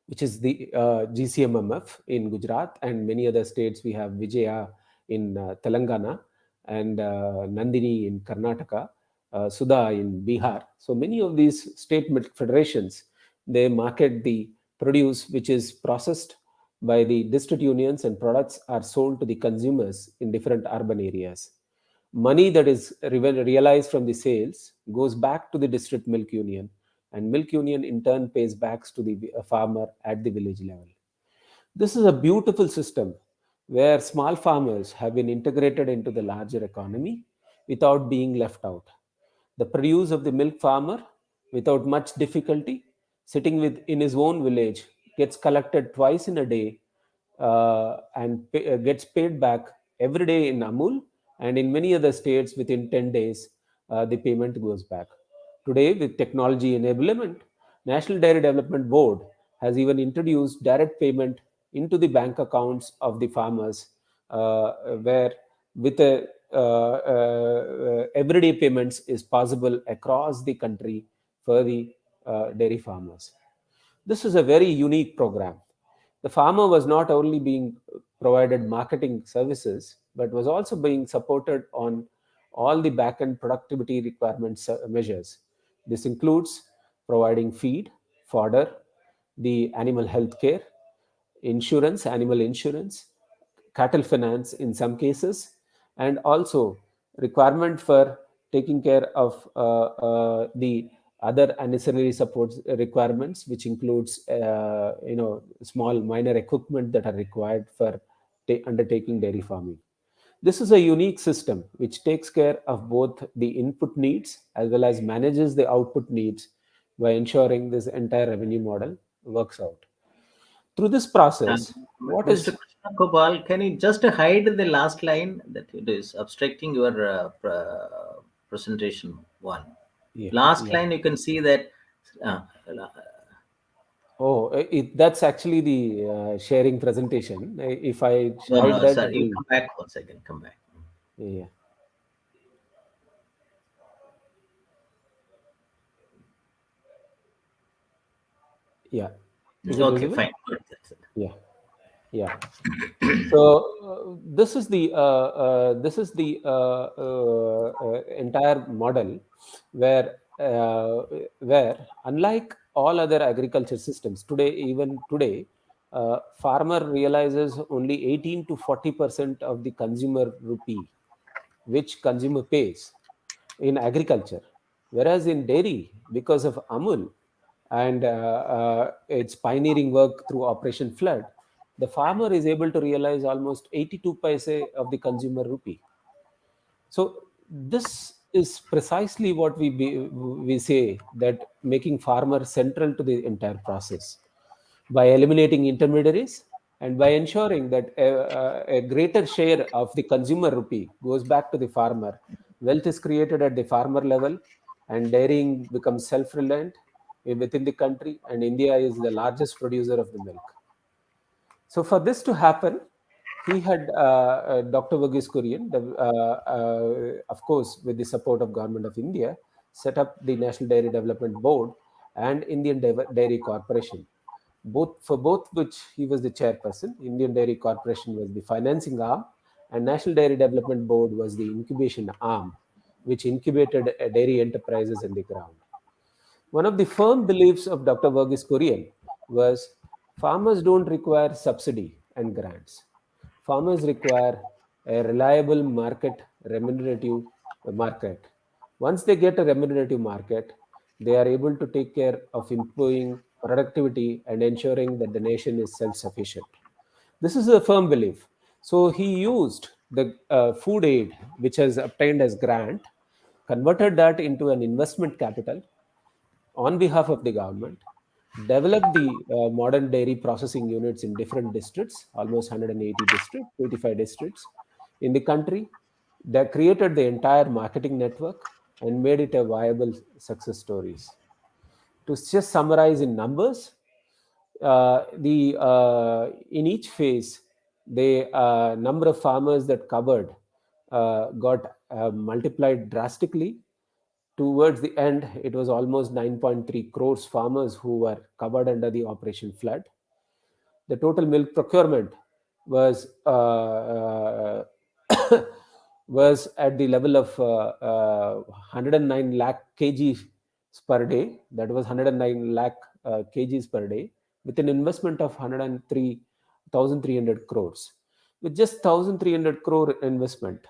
S3: which is the GCMMF in Gujarat, and many other states. We have Vijaya in Telangana, and Nandini in Karnataka, Sudha in Bihar. So many of these state milk federations, they market the produce which is processed by the district unions, and products are sold to the consumers in different urban areas. Money that is realized from the sales goes back to the district milk union, and milk union in turn pays back to the farmer at the village level. This is a beautiful system where small farmers have been integrated into the larger economy without being left out. The produce of the milk farmer, without much difficulty, sitting in his own village, gets collected twice in a day and gets paid back every day in Amul, and in many other states within 10 days the payment goes back. Today, with technology enablement, National Dairy Development Board has even introduced direct payment into the bank accounts of the farmers, where with a everyday payments is possible across the country for the dairy farmers. This is a very unique program. The farmer was not only being provided marketing services, but was also being supported on all the back-end productivity requirements measures. This includes providing feed, fodder, the animal health care, insurance, animal insurance, cattle finance in some cases, and also requirement for taking care of the other unnecessary support requirements, which includes small minor equipment that are required for undertaking dairy farming. This is a unique system which takes care of both the input needs as well as manages the output needs by ensuring this entire revenue model works out. Through this process, what
S2: Mr.
S3: is
S2: Krishnagopal, can you just hide the last line that it is obstructing your presentation one?
S3: yeah,
S2: Last
S3: yeah.
S2: line, you can see that. Uh,
S3: Oh, that's actually the sharing presentation. If I
S2: no,
S3: hide
S2: no,
S3: that,
S2: sir.
S3: it
S2: You
S3: will.
S2: come back 1 second. Come back.
S3: Yeah, yeah. Is it
S2: Okay,
S3: visible?
S2: fine. Good. That's it.
S3: Yeah, yeah. So this is the entire model where unlike all other agriculture systems today, even today, farmer realizes only 18 to 40% of the consumer rupee which consumer pays in agriculture, whereas in dairy, because of Amul and its pioneering work through Operation Flood, the farmer is able to realize almost 82 paise of the consumer rupee. So this is precisely what we say, that making farmer central to the entire process by eliminating intermediaries and by ensuring that a greater share of the consumer rupee goes back to the farmer. Wealth is created at the farmer level, and dairying becomes self-reliant within the country, and India is the largest producer of the milk. So for this to happen, he had Dr. Verghese Kurian, of course, with the support of Government of India, set up the National Dairy Development Board and Indian Dairy Corporation. Both which he was the chairperson. Indian Dairy Corporation was the financing arm, and National Dairy Development Board was the incubation arm, which incubated dairy enterprises in the ground. One of the firm beliefs of Dr. Verghese Kurian was farmers don't require subsidy and grants. Farmers require a reliable market, remunerative market. Once they get a remunerative market, they are able to take care of improving productivity and ensuring that the nation is self sufficient. This is a firm belief. So he used the food aid, which has obtained as grant, converted that into an investment capital on behalf of the government, developed the modern dairy processing units in different districts, almost 180 districts, 25 districts in the country. They created the entire marketing network and made it a viable success stories. To just summarize in numbers, the in each phase, the number of farmers that covered got multiplied drastically. Towards the end, it was almost 9.3 crores farmers who were covered under the Operation Flood. The total milk procurement was was at the level of 109 lakh kgs per day. That was 109 lakh kgs per day, with an investment of 103,300 crores. With just 1,300 crore investment,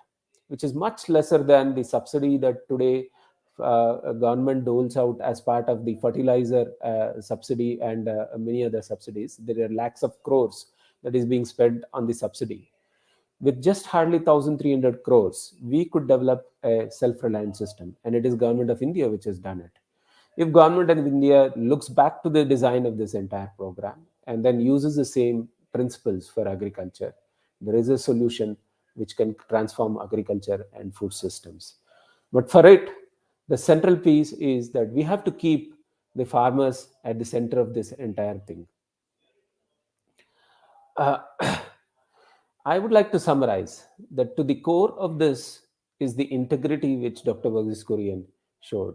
S3: which is much lesser than the subsidy that today government doles out as part of the fertilizer subsidy and many other subsidies. There are lakhs of crores that is being spent on the subsidy. With just hardly 1,300 crores, we could develop a self-reliant system, and it is Government of India which has done it. If Government of India looks back to the design of this entire program and then uses the same principles for agriculture, there is a solution which can transform agriculture and food systems. But for it, the central piece is that we have to keep the farmers at the center of this entire thing. Uh, I would like to summarize that to the core of this is the integrity which Dr. Verghese Kurian showed.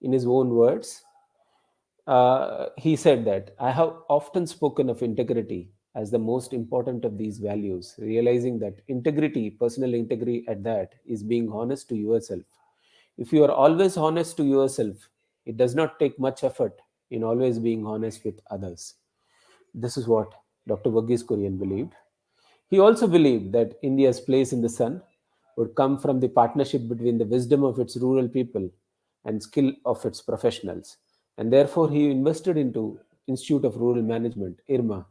S3: In his own words, he said that I have often spoken of integrity as the most important of these values, realizing that integrity, personal integrity at that, is being honest to yourself. If you are always honest to yourself, it does not take much effort in always being honest with others. This is what Dr. Verghese Kurian believed. He also believed that India's place in the sun would come from the partnership between the wisdom of its rural people and skill of its professionals. And therefore, he invested into Institute of Rural Management, IRMA.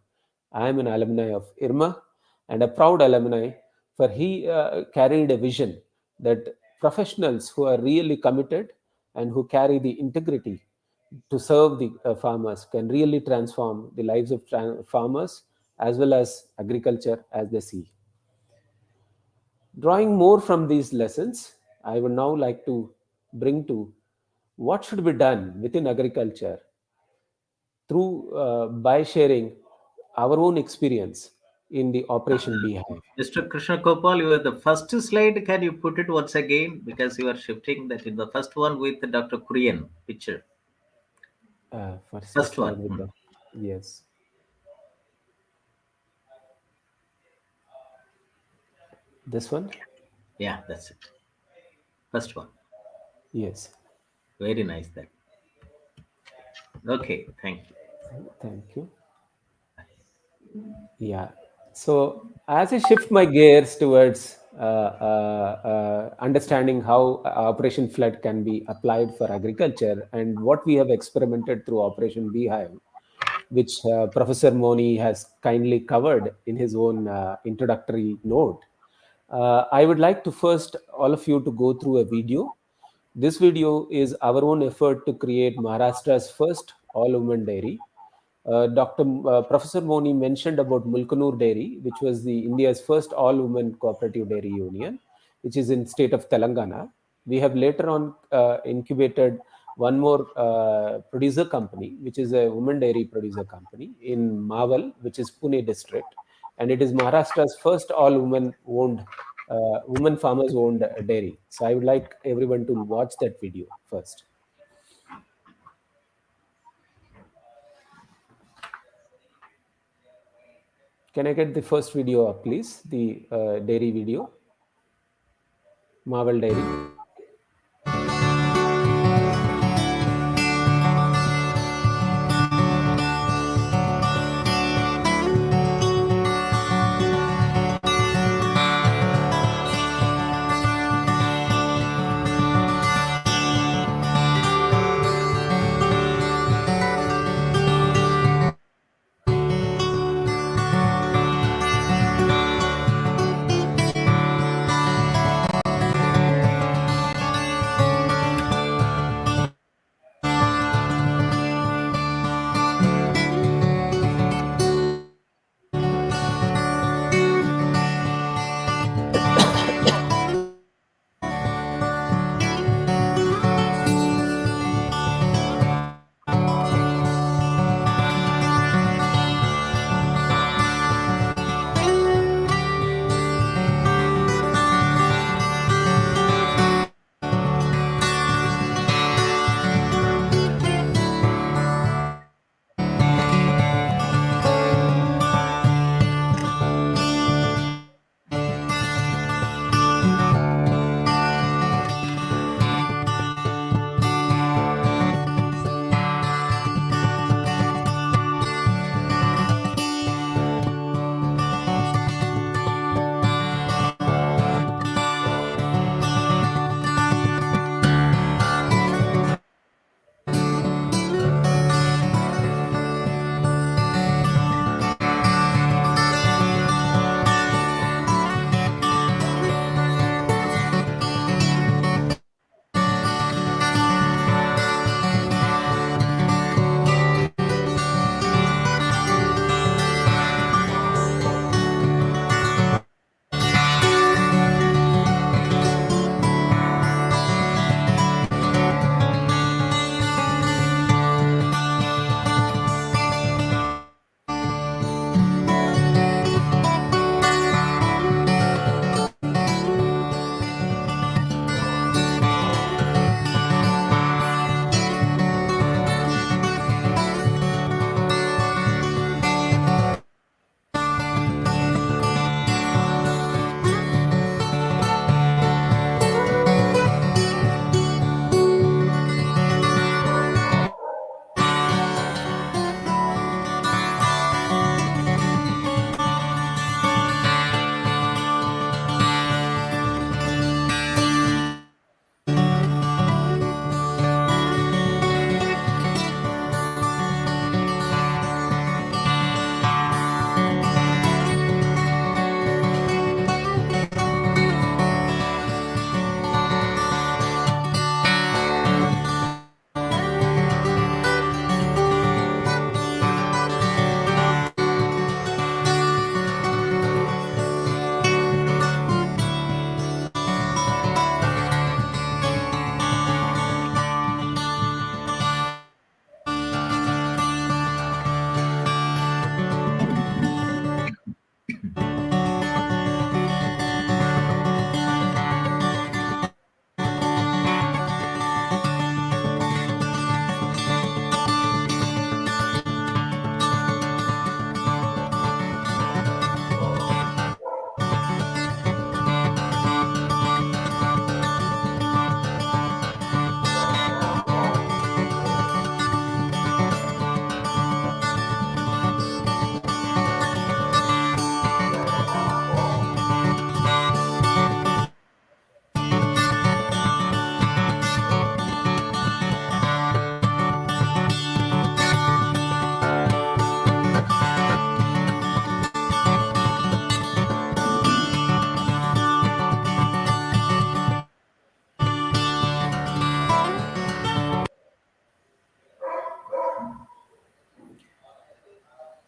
S3: I am an alumni of IRMA and a proud alumni, for he carried a vision that professionals who are really committed and who carry the integrity to serve the farmers can really transform the lives of farmers as well as agriculture as they see. Drawing more from these lessons, I would now like to bring to what should be done within agriculture through by sharing our own experience in the Operation Beehive.
S2: Mr. Krishnagopal, you are the first slide. Can you put it once again? Because you are shifting that in the first one with Dr. Kurian picture.
S3: First
S2: First
S3: slide
S2: one.
S3: with the yes. This one?
S2: Yeah, that's it. First one.
S3: Yes.
S2: Very nice then. Okay, thank you.
S3: Thank you. Yeah. So as I shift my gears towards understanding how Operation Flood can be applied for agriculture and what we have experimented through Operation Beehive, which Professor Moni has kindly covered in his own introductory note, I would like to first all of you to go through a video. This video is our own effort to create Maharashtra's first all-women dairy. Professor Moni mentioned about Mulkanur Dairy, which was the India's first all-women cooperative dairy union, which is in state of Telangana. We have later on incubated one more producer company, which is a women dairy producer company in Maval, which is Pune district, and it is Maharashtra's first all-women owned, women farmers owned dairy. So I would like everyone to watch that video first. Can I get the first video up, please? The dairy video. Marvel Dairy.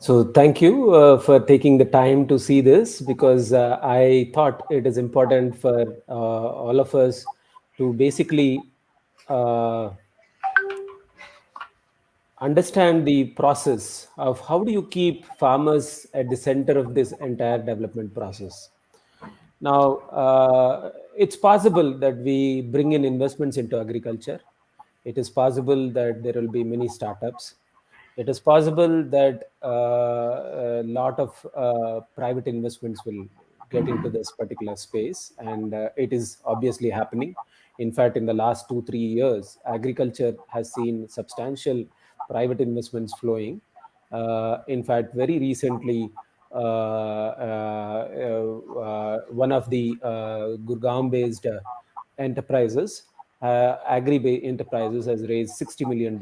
S3: So thank you for taking the time to see this, because I thought it is important for all of us to basically uh, understand the process of how do you keep farmers at the center of this entire development process. Now, it's possible that we bring in investments into agriculture. It is possible that there will be many startups. It is possible that a lot of private investments will get into this particular space, and it is obviously happening. In fact, in the last 2 3 years, agriculture has seen substantial private investments flowing. In fact, very recently, one of the Gurgaon-based enterprises, enterprises, has raised $60 million.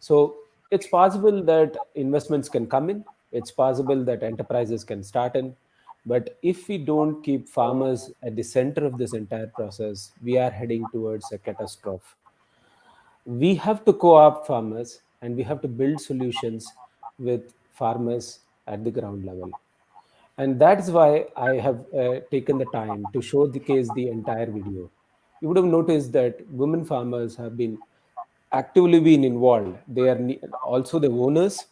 S3: So it's possible that investments can come in. It's possible that enterprises can start in. But if we don't keep farmers at the center of this entire process, we are heading towards a catastrophe. We have to co-opt farmers, and we have to build solutions with farmers at the ground level. And that's why I have taken the time to showcase the entire video. You would have noticed that women farmers have been actively been involved. They are also the owners.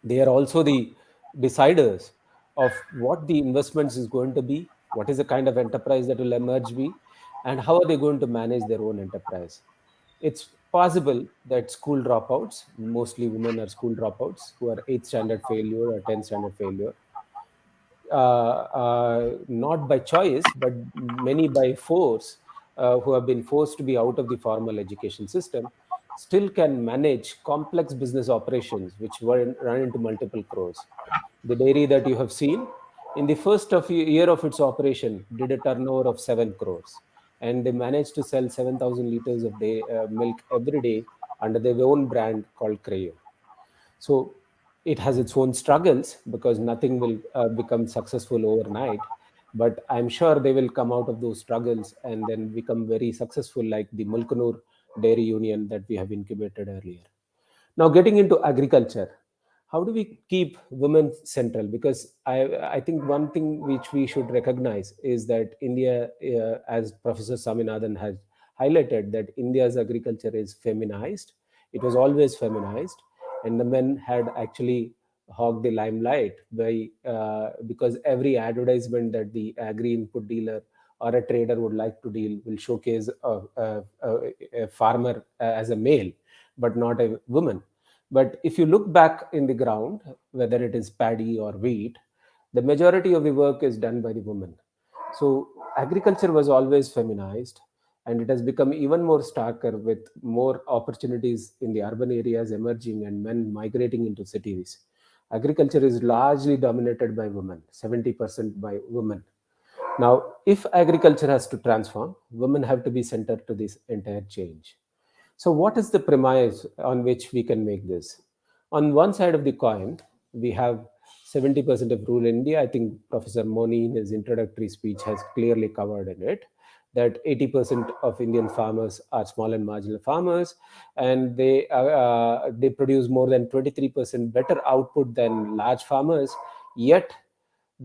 S3: They are also the deciders of what the investments is going to be, what is the kind of enterprise that will emerge be, and how are they going to manage their own enterprise. It's possible that school dropouts, mostly women are school dropouts who are 8th standard failure or 10th standard failure, not by choice, but many by force, who have been forced to be out of the formal education system, still can manage complex business operations which run into multiple crores. The dairy that you have seen, in the first of year of its operation, did a turnover of 7 crores. And they managed to sell 7,000 liters of milk every day under their own brand called Creo. So it has its own struggles, because nothing will become successful overnight. But I'm sure they will come out of those struggles and then become very successful, like the Mulkanur Dairy Union that we have incubated earlier. Now, getting into agriculture, how do we keep women central? Because I think one thing which we should recognize is that India, as Professor Saminathan has highlighted, that India's agriculture is feminized. It was always feminized, and the men had actually hogged the limelight because every advertisement that the agri input dealer or a trader would like to deal will showcase a farmer as a male, but not a woman. But if you look back in the ground, whether it is paddy or wheat, the majority of the work is done by the women. So agriculture was always feminized, and it has become even more starker with more opportunities in the urban areas emerging and men migrating into cities. Agriculture is largely dominated by women, 70% by women. Now, if agriculture has to transform, women have to be centered to this entire change. So, what is the premise on which we can make this? On one side of the coin, we have 70% of rural India. I think Professor Moni, in his introductory speech, has clearly covered in it that 80% of Indian farmers are small and marginal farmers, and they produce more than 23% better output than large farmers. Yet,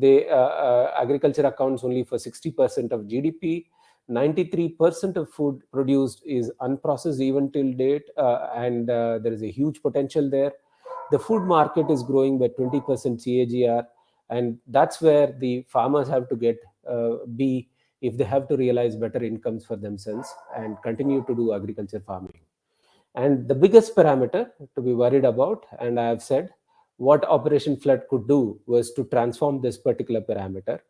S3: agriculture accounts only for 60% of GDP. 93% of food produced is unprocessed even till date, and there is a huge potential there. The food market is growing by 20% CAGR, and that's where the farmers have to be if they have to realize better incomes for themselves and continue to do agriculture farming. And the biggest parameter to be worried about, and I have said, what Operation Flood could do was to transform this particular parameter.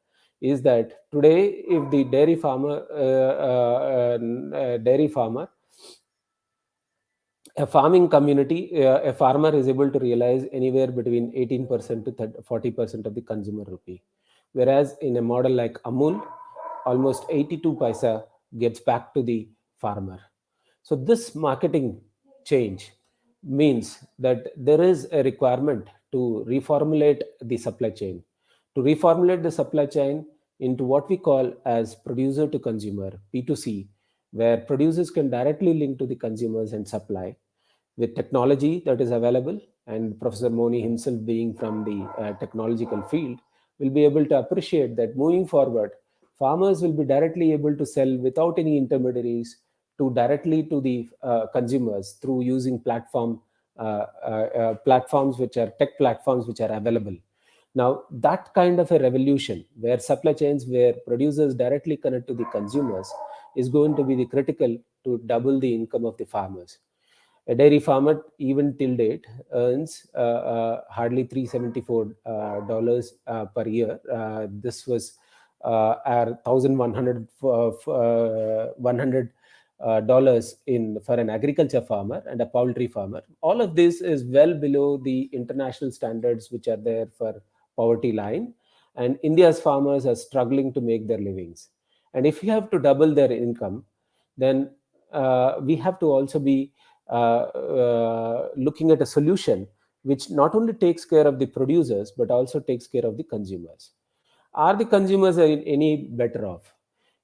S3: Is that today, if the dairy farmer, a farming community, a farmer is able to realize anywhere between 18% to 40% of the consumer rupee. Whereas in a model like Amul, almost 82 paisa gets back to the farmer. So this marketing change means that there is a requirement to reformulate the supply chain, into what we call as producer to consumer, P2C, where producers can directly link to the consumers and supply, with technology that is available, and Professor Moni himself being from the technological field, will be able to appreciate that moving forward, farmers will be directly able to sell without any intermediaries to directly to the consumers through using platforms which are tech platforms which are available. Now, that kind of a revolution where supply chains, where producers directly connect to the consumers, is going to be the critical to double the income of the farmers. A dairy farmer, even till date, earns hardly $374 per year. This was our 1,100 dollars in for an agriculture farmer and a poultry farmer. All of this is well below the international standards which are there for poverty line, and India's farmers are struggling to make their livings. And if you have to double their income, then we have to also be looking at a solution which not only takes care of the producers but also takes care of the consumers. Are the consumers any better off?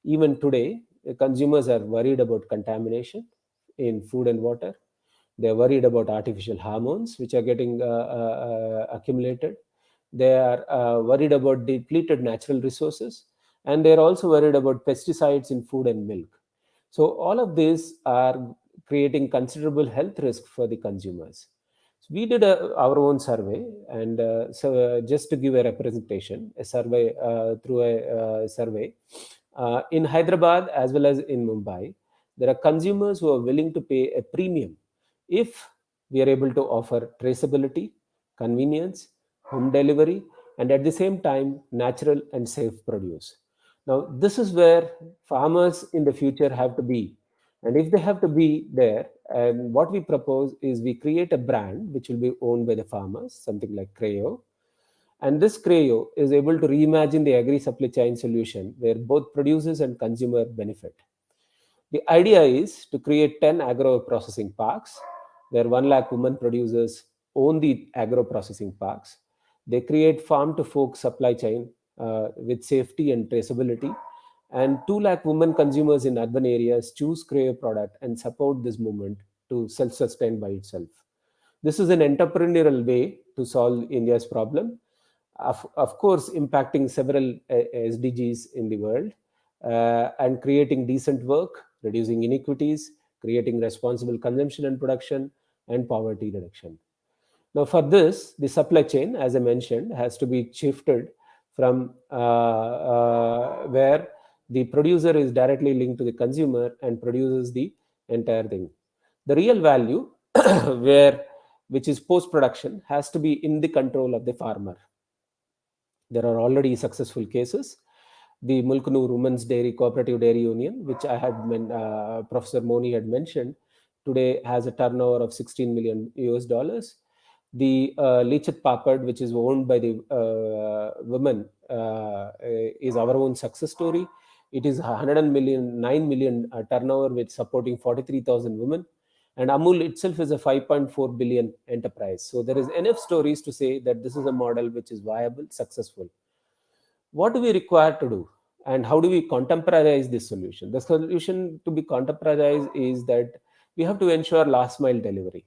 S3: Even today, the consumers are worried about contamination in food and water. They're worried about artificial hormones which are getting accumulated. They are worried about depleted natural resources, and they're also worried about pesticides in food and milk. So all of these are creating considerable health risk for the consumers. So we did our own survey, and just to give a representation, a survey through a survey in Hyderabad as well as in Mumbai, there are consumers who are willing to pay a premium if we are able to offer traceability, convenience, home delivery, and at the same time, natural and safe produce. Now, this is where farmers in the future have to be. And if they have to be there, and what we propose is we create a brand which will be owned by the farmers, something like Creo. And this Creo is able to reimagine the agri supply chain solution where both producers and consumer benefit. The idea is to create 10 agro processing parks where 1 lakh women producers own the agro processing parks. They create farm to fork supply chain with safety and traceability. And 2 lakh women consumers in urban areas choose Creo product and support this movement to self-sustain by itself. This is an entrepreneurial way to solve India's problem. Of course, impacting several SDGs in the world and creating decent work, reducing inequities, creating responsible consumption and production, and poverty reduction. Now, for this, the supply chain, as I mentioned, has to be shifted from where the producer is directly linked to the consumer and produces the entire thing. The real value, which is post-production, has to be in the control of the farmer. There are already successful cases. The Mulknoor Women's Dairy Cooperative Dairy Union, which I had Professor Moni had mentioned, today has a turnover of 16 million US dollars. The Lichet Papad, which is owned by the women, is our own success story. It is 9 million turnover with supporting 43,000 women. And Amul itself is a 5.4 billion enterprise. So there is enough stories to say that this is a model which is viable, successful. What do we require to do? And how do we contemporize this solution? The solution to be contemporized is that we have to ensure last mile delivery,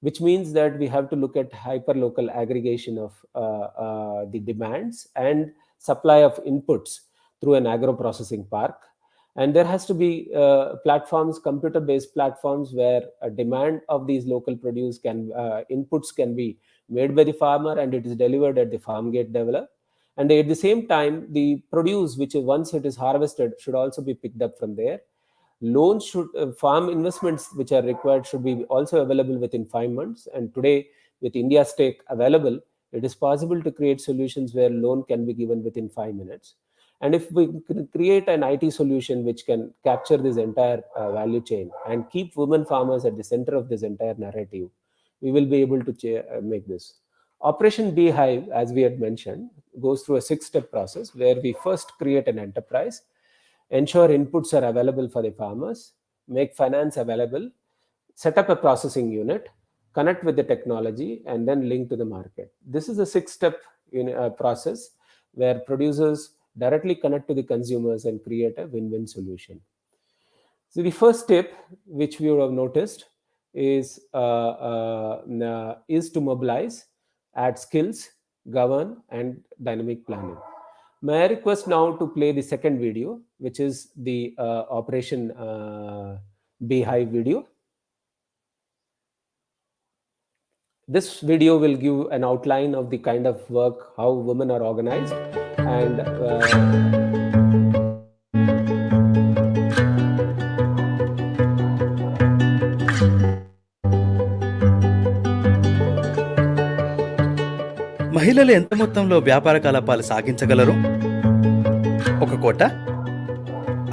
S3: which means that we have to look at hyper-local aggregation of the demands and supply of inputs through an agro-processing park. And there has to be platforms, computer-based platforms, where a demand of these local produce inputs can be made by the farmer and it is delivered at the farm gate developer. And at the same time, the produce, which is once it is harvested, should also be picked up from there. Loans should, farm investments which are required should be also available within 5 months. And today, with India Stake available, it is possible to create solutions where loan can be given within 5 minutes. And if we can create an IT solution which can capture this entire value chain and keep women farmers at the center of this entire narrative, we will be able to make this. Operation Beehive, as we had mentioned, goes through a 6-step process where we first create an enterprise, ensure inputs are available for the farmers, make finance available, set up a processing unit, connect with the technology, and then link to the market. This is a 6-step process where producers directly connect to the consumers and create a win-win solution. So the first step, which we would have noticed, is to mobilize, add skills, govern, and dynamic planning. May I request now to play the second video, which is the Operation Beehive video. This video will give an outline of the kind of work, how women are organized, and
S4: మహిళలు ఎంత మొత్తంలో వ్యాపార కలాపాలు సాగించగలరు? 1 కోట,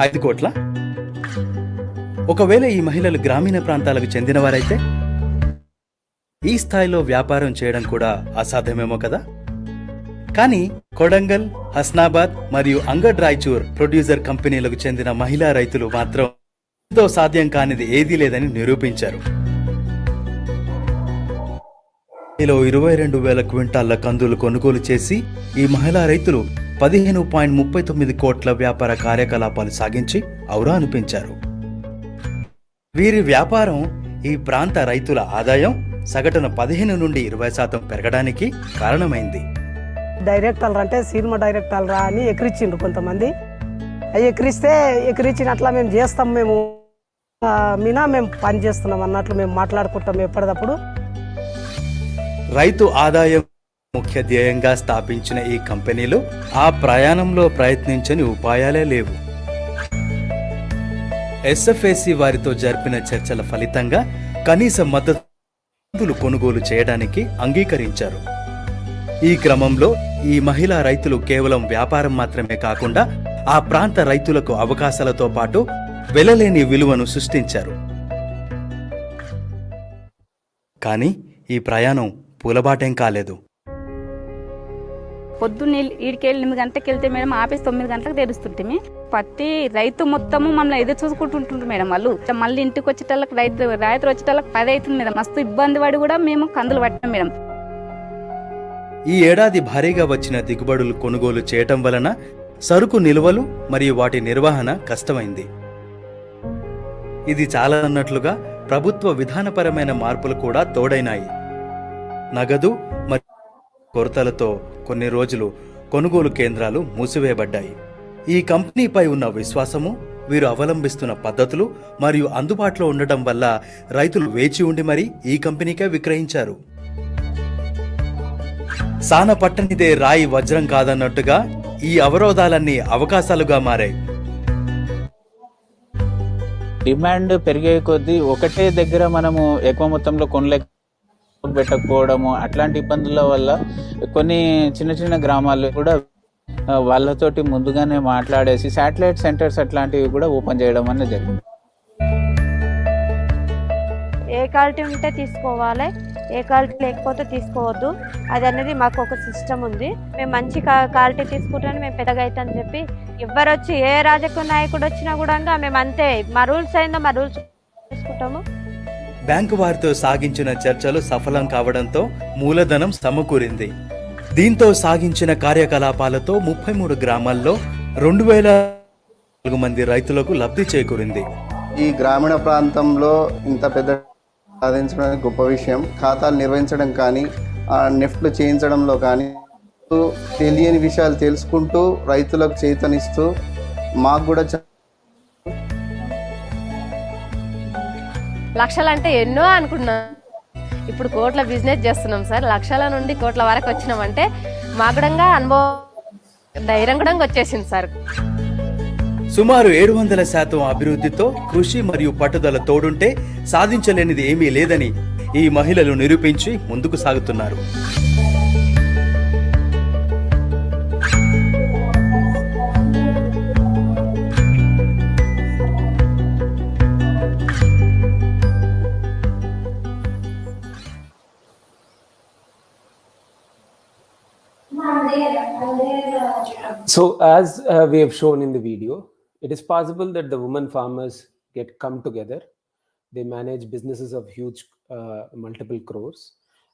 S4: 5 కోట్ల? ఒకవేళ ఈ మహిళలు గ్రామీణ ప్రాంతాలకు చెందినవారైతే ఈ స్థాయిలో వ్యాపారం చేయడం కూడా అసాధ్యమేమో కదా. కానీ కొడంగల్, హస్నాబాద్ మరియు అంగడ్ రాయచూర్ ప్రొడ్యూసర్ కంపెనీలకు చెందిన మహిళా రైతులు మాత్రం ఎంతో సాధ్యం కానిది ఏదీ లేదని నిరూపించారు. 22,000 క్వింటాళ్ల కందులు కొనుగోలు చేసి ఈ మహిళా రైతులు 15.39 కోట్ల వ్యాపార కార్యకలాపాలు సాగించి ఔరా అనిపించారు. వీరి వ్యాపారం ఈ ప్రాంత రైతుల ఆదాయం సగటున 15 నుండి 20% పెరగడానికి కారణమైంది.
S5: డైరెక్టర్లు అంటే సినిమా డైరెక్టర్లు రా అని ఎక్కిరించిండ్రు కొంతమంది. ఎక్కిరించినట్లా మేము చేస్తాం, మేము పని చేస్తున్నాం అన్నట్లు మేము మాట్లాడుకుంటాం ఎప్పటికప్పుడు.
S4: రైతు ఆదాయం ముఖ్య ధ్యేయంగా స్థాపించిన ఈ కంపెనీలు ఆ ప్రయాణంలో ప్రయత్నించని ఉపాయాలే లేవు. ఎస్ఎఫ్ఏసి వారితో జరిపిన చర్చల ఫలితంగా కనీస మద్దతు కొనుగోలు చేయడానికి అంగీకరించారు. ఈ క్రమంలో ఈ మహిళా రైతులు కేవలం వ్యాపారం మాత్రమే కాకుండా ఆ ప్రాంత రైతులకు అవకాశాలతో పాటు వెలలేని విలువను సృష్టించారు. కానీ ఈ ప్రయాణం పూలబాటేం కాలేదు.
S6: పొద్దున్న ఈడికెళ్ళి 8 గంటలకు వెళ్తే మేడం ఆఫీస్ 9 గంటలకు తెరుస్తుంటే ప్రతి రైతు మొత్తము మమ్మల్ని ఎదురు చూసుకుంటుంటారు మేడం. వాళ్ళు మళ్ళీ ఇంటికి వచ్చేటళ్ళకి రైతు వచ్చేటళ్ళకి 10 అవుతుంది మేడం. మస్తు ఇబ్బంది పడి కూడా మేము కందులు పట్టాం మేడం.
S4: ఈ ఏడాది భారీగా వచ్చిన దిగుబడులు కొనుగోలు చేయటం వలన సరుకు నిల్వలు మరియు వాటి నిర్వహణ కష్టమైంది. ఇది చాలన్నట్లుగా ప్రభుత్వ విధానపరమైన మార్పులు కూడా తోడైనాయి. నగదు మరియు కొరతలతో కొన్ని రోజులు కొనుగోలు కేంద్రాలు మూసివేయబడ్డాయి. ఈ కంపెనీపై ఉన్న విశ్వాసము, వీరు అవలంబిస్తున్న పద్ధతులు మరియు అందుబాటులో ఉండటం వల్ల రైతులు వేచి ఉండి మరీ ఈ కంపెనీకే విక్రయించారు. సాన పట్టనిదే రాయి వజ్రం కాదన్నట్టుగా ఈ అవరోధాలన్నీ అవకాశాలుగా మారాయి.
S7: డిమాండ్ పెరిగే కొద్దీ ఒకటే దగ్గర మనము ఎక్కువ మొత్తంలో పెట్టకపోవడము, అట్లాంటి ఇబ్బందుల వల్ల కొన్ని చిన్న చిన్న గ్రామాల్లో కూడా వాళ్ళతోటి ముందుగానే మాట్లాడేసి శాటిలైట్ సెంటర్స్ అట్లాంటివి కూడా ఓపెన్ చేయడం అనేది జరిగింది.
S8: ఏ క్వాలిటీ ఉంటే తీసుకోవాలి, ఏ క్వాలిటీ లేకపోతే తీసుకోవద్దు. అది అనేది మాకు ఒక సిస్టమ్ ఉంది. మేము మంచి క్వాలిటీ తీసుకుంటామని మేము పెద్దగా అవుతామని చెప్పి ఎవరు వచ్చి ఏ రాజకీయ నాయకుడు వచ్చినా కూడా మేము అంతే, మా రూల్స్ అయిందో మా రూల్స్ తీసుకుంటాము.
S4: బ్యాంకు వారితో సాగించిన చర్చలు సఫలం కావడంతో మూలధనం సమకూరింది. దీంతో సాగించిన కార్యకలాపాలతో 33 గ్రామాల్లో 2,004 మంది రైతులకు లబ్ధి చేకూరింది.
S9: ఈ గ్రామీణ ప్రాంతంలో ఇంత పెద్ద సాధించడం గొప్ప విషయం. ఖాతాలు నిర్వహించడం కానీ, నెఫ్ట్లు చేయించడంలో కానీ తెలియని విషయాలు తెలుసుకుంటూ రైతులకు చేతనిస్తూ మాకు కూడా
S10: లక్షలంటే ఎన్నో అనుకున్నాం. ఇప్పుడు కోట్ల బిజినెస్ చేస్తున్నాం సార్. లక్షల నుండి కోట్ల వరకు వచ్చినామంటే మాకుడంగా అనుభవం, ధైర్యం కూడా వచ్చేసింది సార్.
S4: సుమారు 700% అభివృద్ధితో కృషి మరియు పట్టుదల తోడుంటే సాధించలేనిది ఏమీ లేదని ఈ మహిళలు నిరూపించి ముందుకు సాగుతున్నారు.
S3: So as we have shown in the video, it is possible that the women farmers come together. They manage businesses of huge multiple crores,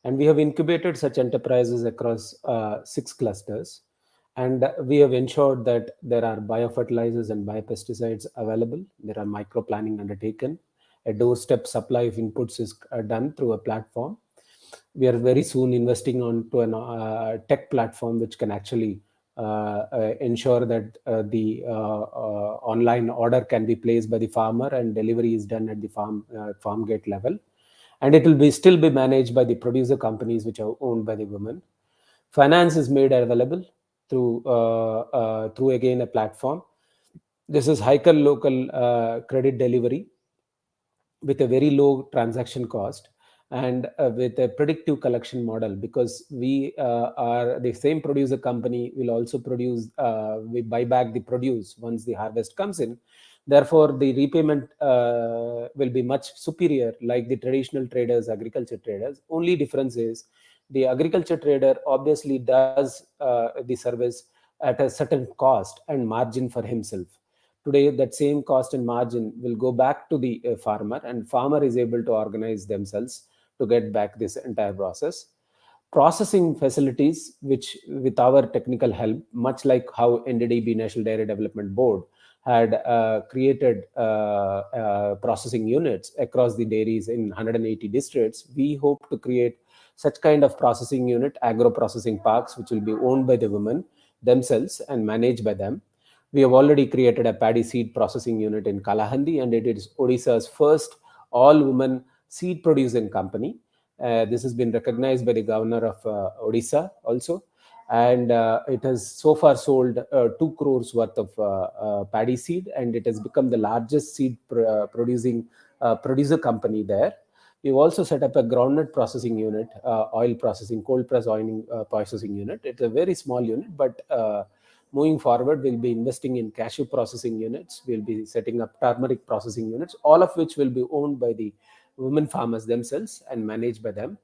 S3: and we have incubated such enterprises across 6 clusters, and we have ensured that there are biofertilizers and biopesticides available. There are micro planning undertaken, a doorstep supply of inputs is done through a platform. We are very soon investing onto a tech platform which can actually ensure that the online order can be placed by the farmer and delivery is done at the farm gate level, and it will still be managed by the producer companies which are owned by the women. Finance is made available through again a platform. This is hyper local credit delivery with a very low transaction cost and with a predictive collection model, because we are the same producer company will also produce, we buy back the produce once the harvest comes in. Therefore, the repayment will be much superior like the traditional traders, agriculture traders. Only difference is the agriculture trader obviously does the service at a certain cost and margin for himself. Today, that same cost and margin will go back to the farmer, and farmer is able to organize themselves to get back this entire process. Processing facilities, which with our technical help, much like how NDDB, National Dairy Development Board, had created processing units across the dairies in 180 districts, we hope to create such kind of processing unit, agro processing parks, which will be owned by the women themselves and managed by them. We have already created a paddy seed processing unit in Kalahandi, and it is Odisha's first all-women seed producing company. This has been recognized by the governor of Odisha also, and it has so far sold 2 crores worth of paddy seed, and it has become the largest seed producing producer company there. We've also set up a groundnut processing unit, oil processing, cold press oil processing unit. It's a very small unit, but moving forward, we'll be investing in cashew processing units. We'll be setting up turmeric processing units, all of which will be owned by the women farmers themselves and managed by them.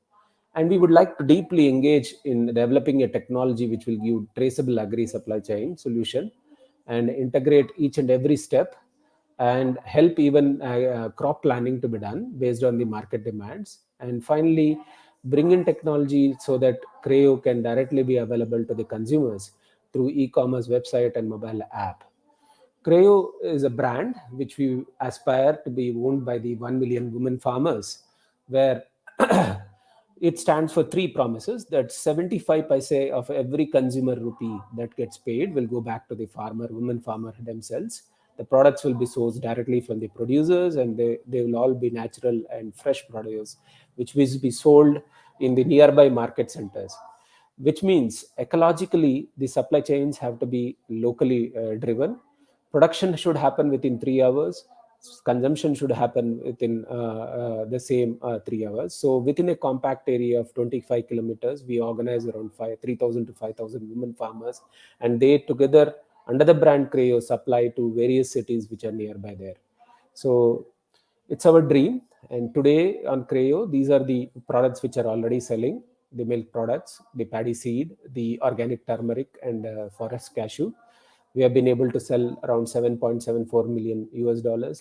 S3: And we would like to deeply engage in developing a technology which will give traceable agri supply chain solution and integrate each and every step and help even crop planning to be done based on the market demands. And finally, bring in technology so that Creo can directly be available to the consumers through e-commerce website and mobile app. Creo is a brand which we aspire to be owned by the 1 million women farmers, where it stands for 3 promises: that 75 paise of every consumer rupee that gets paid will go back to the women farmer themselves. The products will be sourced directly from the producers, and they will all be natural and fresh produce, which will be sold in the nearby market centers. Which means ecologically, the supply chains have to be locally driven. Production should happen within 3 hours. Consumption should happen within the same 3 hours. So within a compact area of 25 kilometers, we organize around 3,000 to 5,000 women farmers, and they together under the brand Creo supply to various cities which are nearby there. So it's our dream. And today on Creo, these are the products which are already selling: the milk products, the paddy seed, the organic turmeric, and forest cashew. We have been able to sell around $7.74 million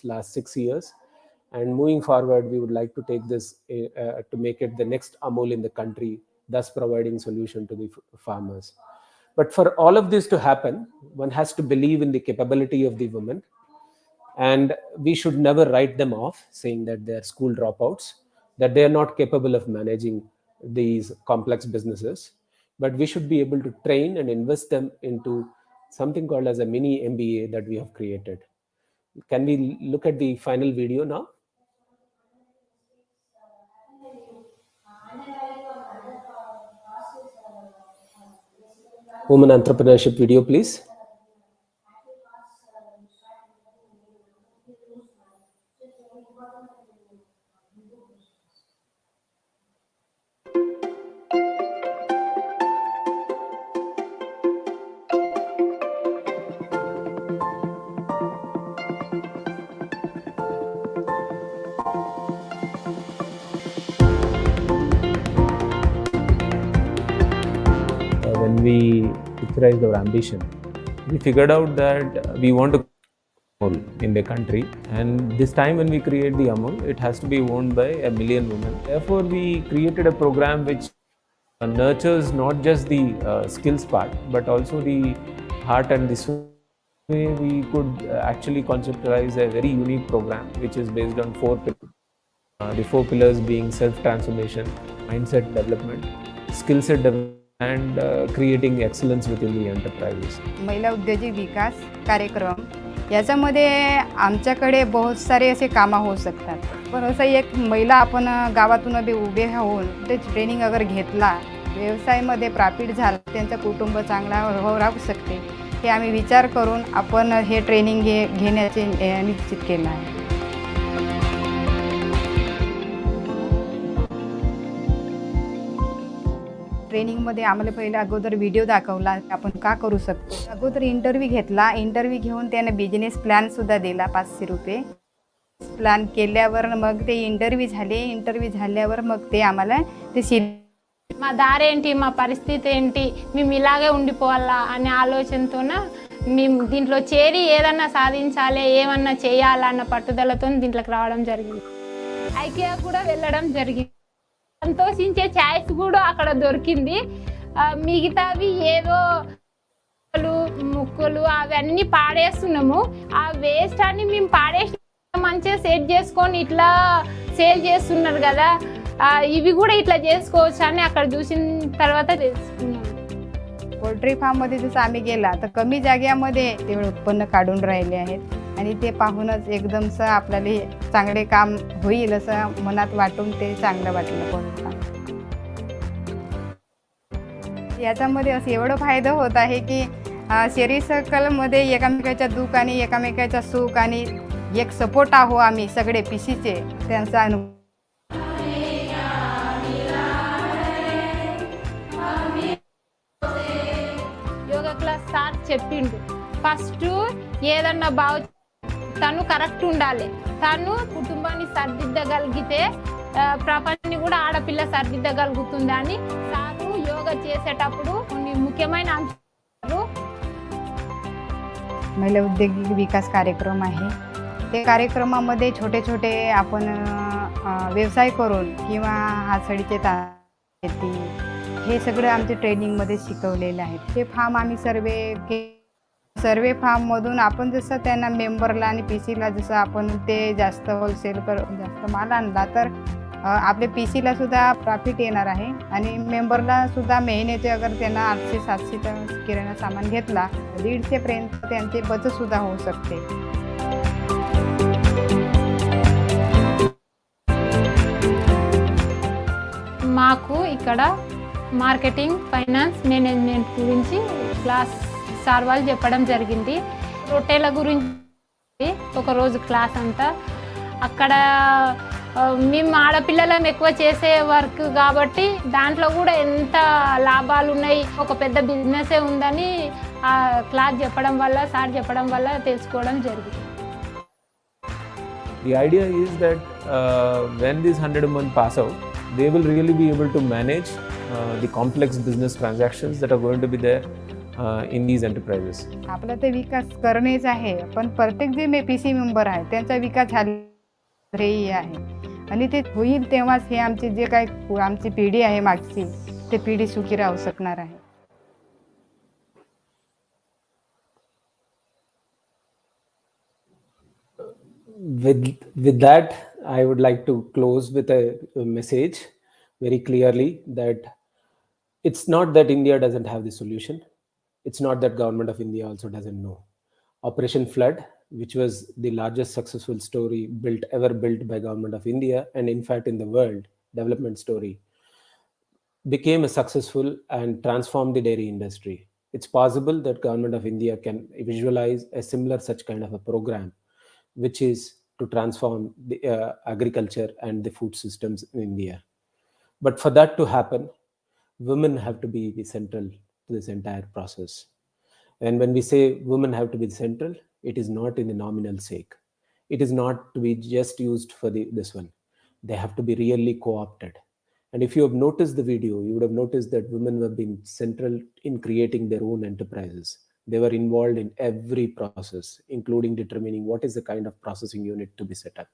S3: last 6 years. And moving forward, we would like to take this to make it the next Amul in the country, thus providing solution to the farmers. But for all of this to happen, one has to believe in the capability of the women. And we should never write them off, saying that they are school dropouts, that they are not capable of managing these complex businesses. But we should be able to train and invest them into something called as a mini MBA that we have created. Can we look at the final video now? Women entrepreneurship video, please. When we picturized our ambition, we figured out that we want to Amul in the country, and this time when we create the Amul, it has to be owned by 1 million women. Therefore, we created a program which nurtures not just the skills part, but also the heart and the soul We could actually conceptualize a very unique program which is based on 4 pillars. The 4 pillars being self-transformation, mindset development, skill set development, and creating excellence within the enterprises.
S11: महिला उद्योजक विकास कार्यक्रम याच्यामध्ये आमच्याकडे बहुत सारे असे कामं होऊ शकतात, पण असं एक महिला आपण गावातून उभे होऊन ते ट्रेनिंग अगर घेतला, व्यवसायामध्ये प्रॉफिट झाला, त्यांचं कुटुंब चांगला राहू शकते, हे आम्ही विचार करून आपण हे ट्रेनिंग घेण्याचे निश्चित केलं आहे. ट्रेनिंगमध्ये आम्हाला पहिला अगोदर व्हिडिओ दाखवला, आपण का करू शकतो. अगोदर इंटरव्ह्यू घेतला, इंटरव्ह्यू घेऊन त्याने बिझनेस प्लॅनसुद्धा दिला, 500 रुपये प्लॅन केल्यावर मग ते इंटरव्ह्यू झाल्यावर मग ते आम्हाला ते
S12: మా దారి ఏంటి, మా పరిస్థితి ఏంటి, మేము ఇలాగే ఉండిపోవాలా అనే ఆలోచనతోన మేము దీంట్లో చేరి ఏదన్నా సాధించాలి, ఏమన్నా చేయాలన్న పట్టుదలతో దీంట్లోకి రావడం జరిగింది. ఐకియా కూడా వెళ్ళడం జరిగింది. సంతోషించే ఛాయిస్ కూడా అక్కడ దొరికింది. మిగతావి ఏదో ముక్కలు అవన్నీ పాడేస్తున్నాము. ఆ వేస్ట్ అని మేము పాడేసి మంచిగా సెట్ చేసుకొని ఇట్లా సేల్ చేస్తున్నారు కదా, इवी కూడా ఇట్లా చేసుకోవచ్చు అని అక్కడ చూసిన తర్వాత తెలుసుకున్నాం.
S11: पोल्ट्री फार्ममध्ये जसं आम्ही गेला तर कमी जागेमध्ये तेवढं उत्पन्न काढून राहिले आहेत आणि ते पाहूनच एकदमच आपल्याला चांगले काम होईल असं मनात वाटून ते चांगलं वाटलं. कोणता याच्यामध्ये असं एवढं फायदा होत आहे की शरीर सर्कलमध्ये एकामेकाच्या दुःख आणि एकामेकाच्या सुख आणि एक सपोर्ट आहो आम्ही सगळे पीसीचे, त्यांचा अनुभव.
S12: యోగా క్లాస్ సార్ చెప్పిండు, ఫస్ట్ ఏదన్నా తను కరెక్ట్ ఉండాలి, తను కుటుంబాన్ని సరిదిద్దగలిగితే ప్రపంచాన్ని కూడా ఆడపిల్ల సరిదిద్దగలుగుతుంది అని సారు యోగా చేసేటప్పుడు కొన్ని ముఖ్యమైన అంశాలు.
S11: महिला उद्योगिक विकास कार्यक्रम आहे, ते कार्यक्रमामध्ये छोटे छोटे आपण व्यवसाय करून किंवा हातसडीचे शेती हे सगळं आमच्या ट्रेनिंगमध्ये शिकवलेलं आहे. ते फार्म आम्ही सर्वे फार्ममधून आपण जसं त्यांना मेंबरला आणि पी सीला जसं आपण ते जास्त होलसेल जास्त माल आणला तर आपल्या पी सीला सुद्धा प्रॉफिट येणार आहे आणि मेंबरला सुद्धा महिन्याचे अगर त्यांना 800-700 किराणा सामान घेतला 150पर्यंत त्यांचे बचत सुद्धा होऊ शकते.
S12: మాకు ఇక్కడ మార్కెటింగ్, ఫైనాన్స్, మేనేజ్మెంట్ గురించి క్లాస్ సార్ వాళ్ళు చెప్పడం జరిగింది. రొట్టెల గురించి ఒకరోజు క్లాస్ అంతా. అక్కడ మేము ఆడపిల్లలం ఎక్కువ చేసే వర్క్ కాబట్టి దాంట్లో కూడా ఎంత లాభాలు ఉన్నాయి, ఒక పెద్ద బిజినెసే ఉందని ఆ క్లాస్ చెప్పడం వల్ల, సార్ చెప్పడం వల్ల తెలుసుకోవడం జరిగింది.
S3: The idea is that when these 100 women pass out, they will really be able to manage the complex business transactions that are going to be there in these enterprises.
S11: आपला ते विकास करणेच आहे, पण प्रत्येक जे पीसी मेंबर आहे त्यांचा विकास झालेही आहे आणि ते होईल तेव्हाच हे आमचे जे काही आमची पिढी आहे मागची ते पिढी सुखी राहू शकणार आहे.
S3: With that, I would like to close with a message very clearly that it's not that India doesn't have the solution. It's not that government of India also doesn't know. Operation Flood, which was the largest successful story ever built by government of India, and in fact in the world development story, became a successful and transformed the dairy industry. It's possible that government of India can visualize a similar such kind of a program, which is to transform the agriculture and the food systems in India. But for that to happen, women have to be the central to this entire process. And when we say women have to be central, it is not in the nominal sake. It is not to be just used for this one. They have to be really co-opted. And if you have noticed the video, you would have noticed that women have been central in creating their own enterprises. They were involved in every process, including determining what is the kind of processing unit to be set up.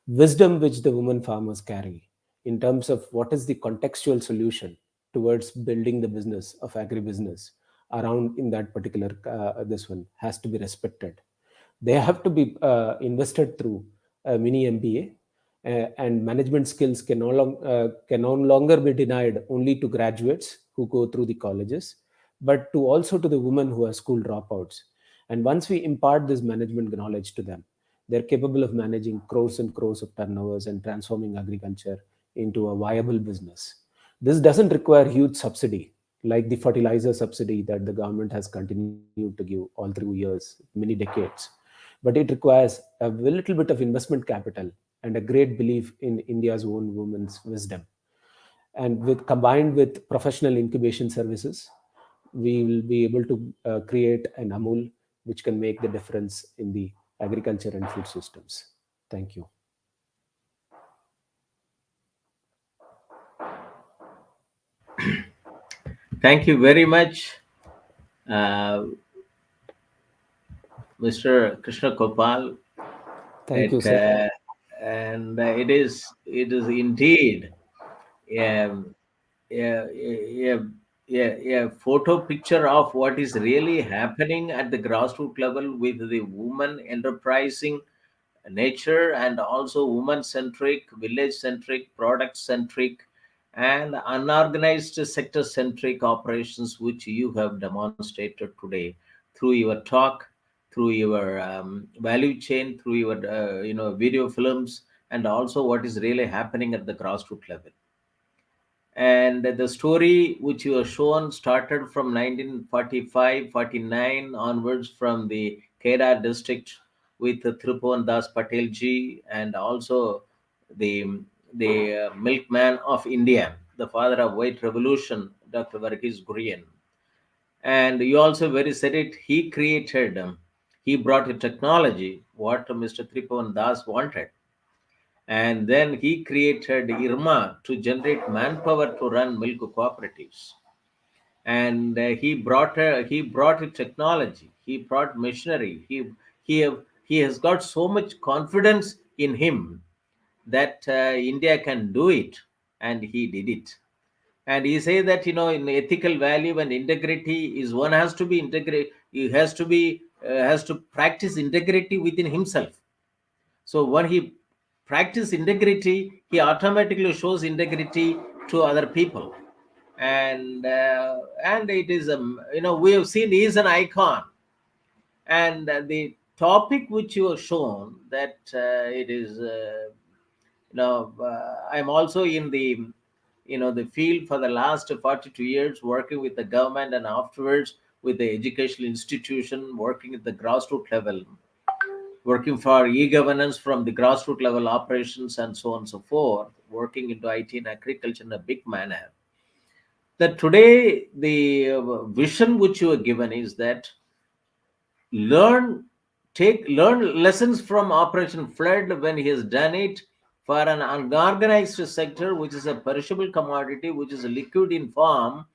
S3: Wisdom which the women farmers carry in terms of what is the contextual solution towards building the business of agribusiness around in that particular this one has to be respected. They have to be invested through a mini MBA, and management skills can no longer be denied only to graduates who go through the colleges, but to also to the women who are school dropouts. And once we impart this management knowledge to them, they're capable of managing crores and crores of turnovers and transforming agriculture into a viable business. This doesn't require huge subsidy like the fertilizer subsidy that the government has continued to give all through years, many decades. But it requires a little bit of investment capital and a great belief in India's own women's wisdom. And combined with professional incubation services, we will be able to create an Amul which can make the difference in the agriculture and food systems. Thank you.
S2: Thank you very much, Mr. Krishnagopal.
S3: Thank you, sir.
S2: And it is indeed a photo picture of what is really happening at the grassroots level with the woman enterprising nature, and also woman centric, village centric, product centric, and unorganized sector centric operations, which you have demonstrated today through your talk, through your value chain, through your video films, and also what is really happening at the grassroots level. And the story which you have shown started from 1945-49 onwards, from the Kheda district with Tripon Das Patel ji, and also the milkman of India, the father of white revolution, Dr. Varghese Kurian. And you also very said it, he created, he brought a technology what Mr. Tripon Das wanted. And then he created IRMA to generate manpower to run milk cooperatives. And he brought a technology, he brought machinery, he has got so much confidence in him that India can do it, and he did it. And he say that in ethical value and integrity is one has to be integrate, he has to practice integrity within himself. So when he practice integrity, he automatically shows integrity to other people. And it is we have seen he is an icon. And the topic which you have shown, that it is I'm also in the the field for the last 42 years, working with the government, and afterwards with the educational institution, working at the grassroots level, working for e-governance from the grassroots level operations, and so on and so forth, working into IT and agriculture in a big manner. That today the vision which you are given is that learn lessons from Operation Flood, when he has done it for an unorganized sector, which is a perishable commodity, which is a liquid in form,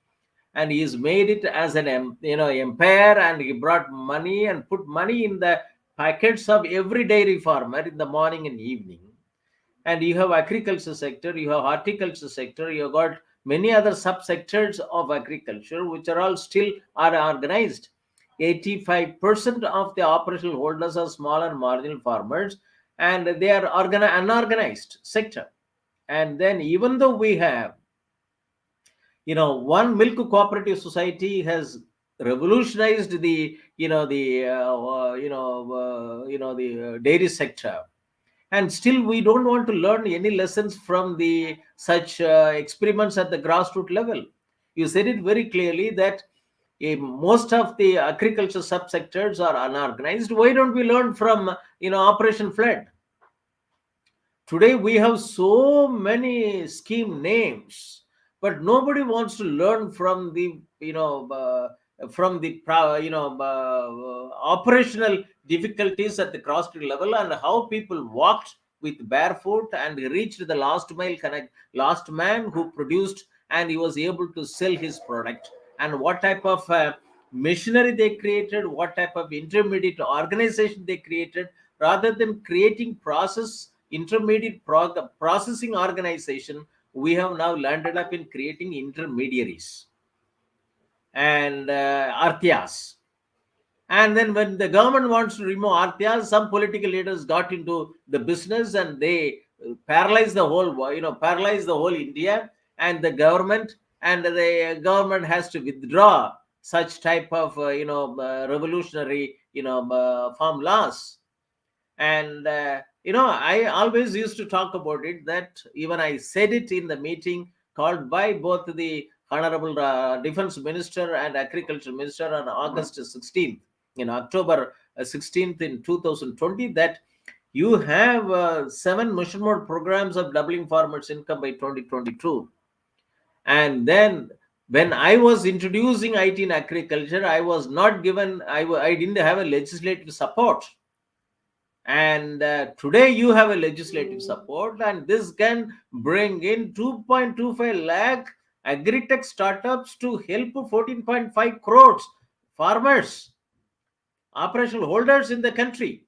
S2: and he's made it as an empire, and he brought money and put money in the packets of every dairy farmer in the morning and evening. And you have agriculture sector, you have horticulture sector, you have got many other subsectors of agriculture, which are all still are organized. 85% of the operational holders are small and marginal farmers, and they are unorganized sector. And then even though we have one milk cooperative society has revolutionized the the dairy sector, and still we don't want to learn any lessons from the such experiments at the grassroots level. You said it very clearly that most of the agriculture subsectors are unorganized. Why don't we learn from Operation Flood? Today we have so many scheme names, but nobody wants to learn from the operational difficulties at the grassroots level, and how people walked with barefoot and reached the last man who produced, and he was able to sell his product, and what type of machinery they created, what type of intermediate organization they created, rather than creating intermediate processing organization. We have now landed up in creating intermediaries. and Arthyas. And then when the government wants to remove Arthyas, some political leaders got into the business and they paralyzed the whole, paralyzed the whole India, and the government has to withdraw such type of revolutionary farm laws. And I always used to talk about it, that even I said it in the meeting called by both the Honorable Defense Minister and Agriculture Minister on August 16th, October 16th in 2020, that you have 7 mission mode programs of doubling farmers' income by 2022. And then when I was introducing IT in agriculture, I was not given, I didn't have a legislative support. And today you have a legislative support, and this can bring in 2.25 lakh agri-tech startups to help 14.5 crores farmers, operational holders in the country.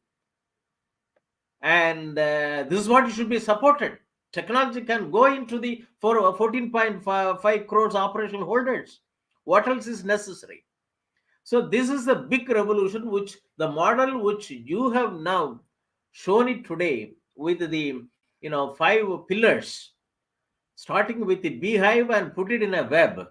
S2: And this is what should be supported. Technology can go into the 14.5 crores operational holders. What else is necessary? So this is the big revolution, which the model which you have now shown it today with the 5 pillars, starting with the beehive and put it in a web.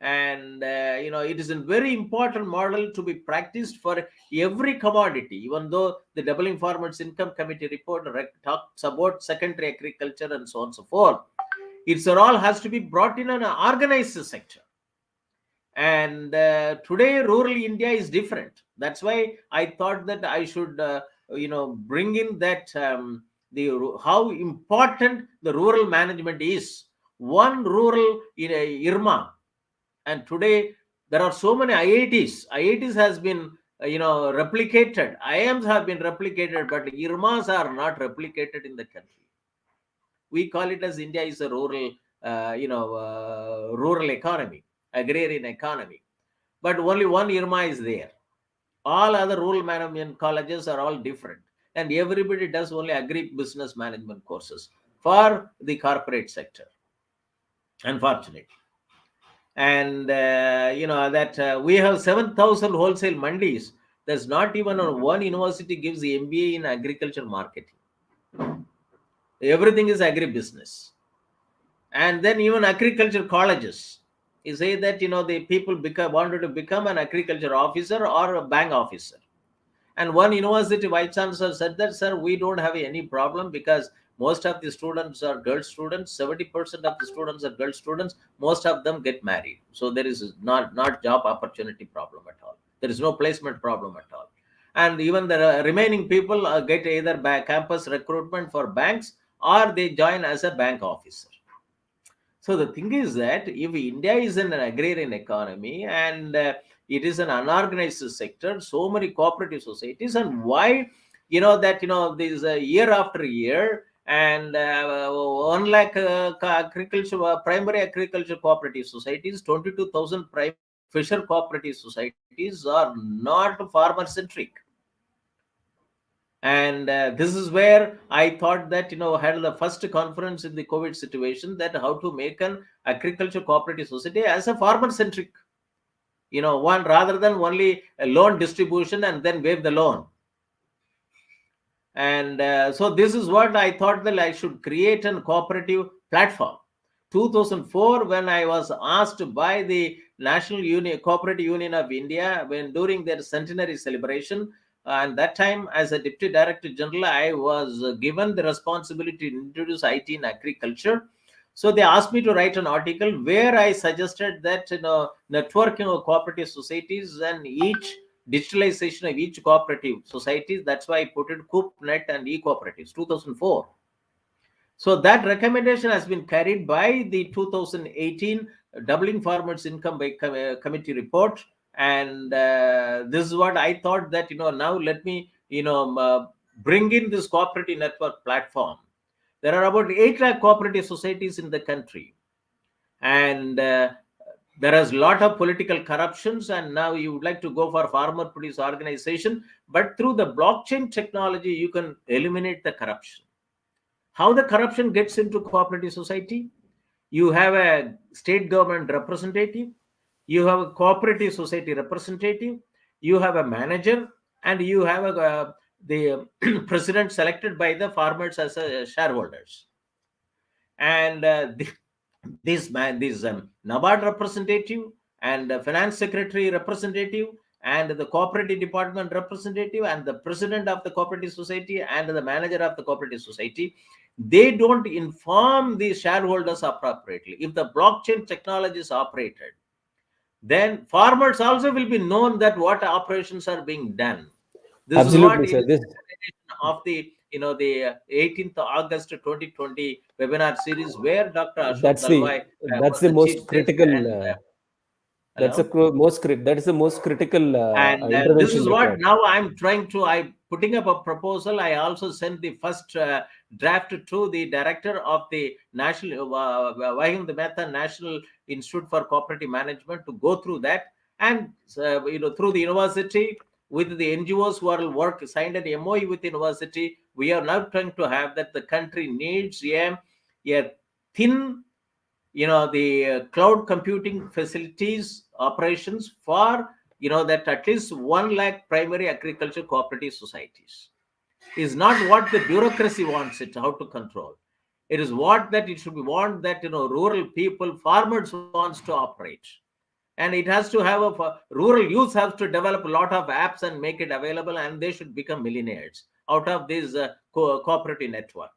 S2: And it is a very important model to be practiced for every commodity. Even though the Doubling Farmers Income Committee report talks about secondary agriculture and so on and so forth, it's all has to be brought in an organized sector. And today rural India is different. That's why I thought that I should bring in that how important the rural management is. One rural IRMA, and today there are so many IITs has been replicated, IIMs have been replicated, but IRMAs are not replicated in the country. We call it as India is a rural rural economy, agrarian economy, but only one IRMA is there. All other rural management colleges are all different, and everybody does only agri-business management courses for the corporate sector, unfortunately. And we have 7,000 wholesale mandis. There's not even one university gives the MBA in agriculture marketing. Everything is agri-business. And then even agriculture colleges, you say that the people wanted to become an agriculture officer or a bank officer. And one university vice chancellor said that, sir, we don't have any problem because most of the students are girl students. 70% of the students are girl students. Most of them get married. So there is not job opportunity problem at all. There is no placement problem at all. And even the remaining people get either by campus recruitment for banks or they join as a bank officer. So the thing is that if India is in an agrarian economy and it is an unorganized sector, so many cooperative societies, and why this year after year, and 1 lakh primary agriculture cooperative societies, 22,000 private fisher cooperative societies are not farmer centric. And this is where I thought that had the first conference in the COVID situation, that how to make an agriculture cooperative society as a farmer centric, one rather than only a loan distribution and then waive the loan. And so this is what I thought, that I should create a cooperative platform. 2004, when I was asked by the National Cooperative Union of India, when during their centenary celebration, and that time as a Deputy Director General, I was given the responsibility to introduce IT in agriculture. So they asked me to write an article where I suggested that networking of cooperative societies and each digitalization of each cooperative society. That's why I put it CoopNet and e-cooperatives, 2004. So that recommendation has been carried by the 2018 Doubling Farmers Income by Committee report. And this is what I thought, that now let me bring in this cooperative network platform. There are about 8 lakh cooperative societies in the country, and there is a lot of political corruptions, and now you would like to go for farmer produce organization, but through the blockchain technology you can eliminate the corruption. How the corruption gets into cooperative society? You have a state government representative, you have a cooperative society representative, you have a manager, and you have the president selected by the farmers as shareholders. And this NABARD representative and the finance secretary representative and the cooperative department representative and the president of the cooperative society and the manager of the cooperative society, they don't inform the shareholders appropriately. If the blockchain technology is operated, then farmers also will be known that what operations are being done. This
S3: Absolutely,
S2: is
S3: sir.
S2: what is of the the 18th August 2020 webinar series, where Dr. Ashok
S3: That's
S2: Dalwai
S3: that's
S2: was
S3: the
S2: the
S3: most
S2: chief guest.
S3: critical.
S2: And,
S3: That is the most critical
S2: and this
S3: intervention
S2: is what
S3: required.
S2: now I'm trying to. I'm putting up a proposal. I also sent the first draft to the director of the National Vijendra Mehta National Institute for Cooperative Management to go through that, and through the university with the NGOs who are signed an MOU with the university. We are now trying to have that the country needs a thin the cloud computing facilities operations for that at least 1 lakh primary agriculture cooperative societies. Is not what the bureaucracy wants it how to control. It is what that it should be want that rural people, farmers wants to operate. And it has to have rural youth have to develop a lot of apps and make it available, and they should become millionaires out of this cooperative network.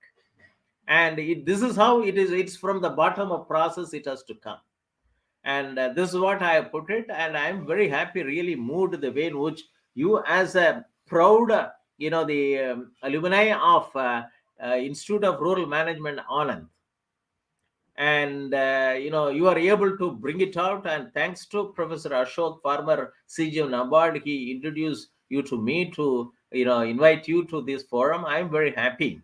S2: And this is how it is. It's from the bottom of process it has to come. And this is what I have put it. And I'm very happy, really moved the way in which you, as a proud the alumni of Institute of Rural Management Anand, and you are able to bring it out. And thanks to Professor Ashok, former CG of NABARD, he introduced you to me to invite you to this forum. I'm very happy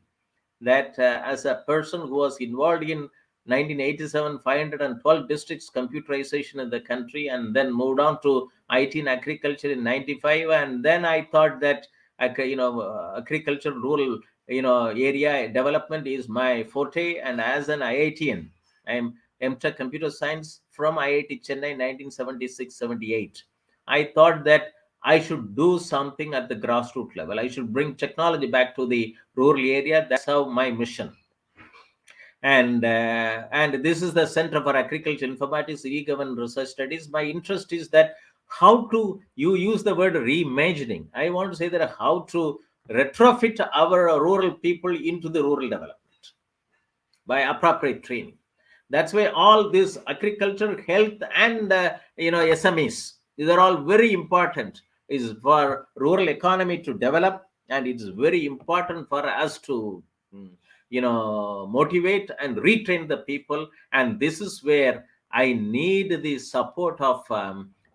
S2: that as a person who was involved in 1987 512 districts computerization in the country, and then moved on to IT and agriculture in 95, and then I thought that agriculture rural area development is my forte. And as an IITian, I am MTech Computer Science from IIT Chennai 1976-78. I thought that I should do something at the grassroots level. I should bring technology back to the rural area. That's how my mission. And this is the Center for Agriculture Informatics, E-Government Research Studies. My interest is that how to, you use the word reimagining. I want to say that how to retrofit our rural people into the rural development by appropriate training. That's why all this agriculture, health, and SMEs, these are all very important. Is for rural economy to develop, and it's very important for us to motivate and retrain the people. And this is where I need the support of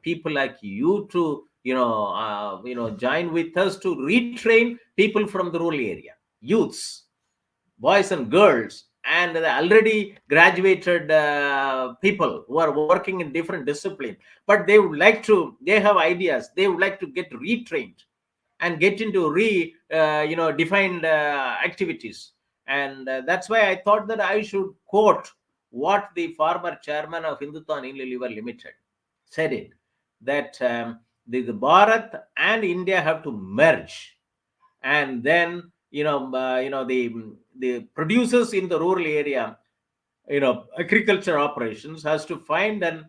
S2: people like you to join with us to retrain people from the rural area, youths, boys and girls, and the already graduated people who are working in different disciplines, but they would like to, they have ideas, they would like to get retrained and get into defined activities. And that's why I thought that I should quote what the former chairman of Hindutva Unilever Limited said, it that the Bharat and India have to merge, and then the producers in the rural area, agriculture operations, has to find an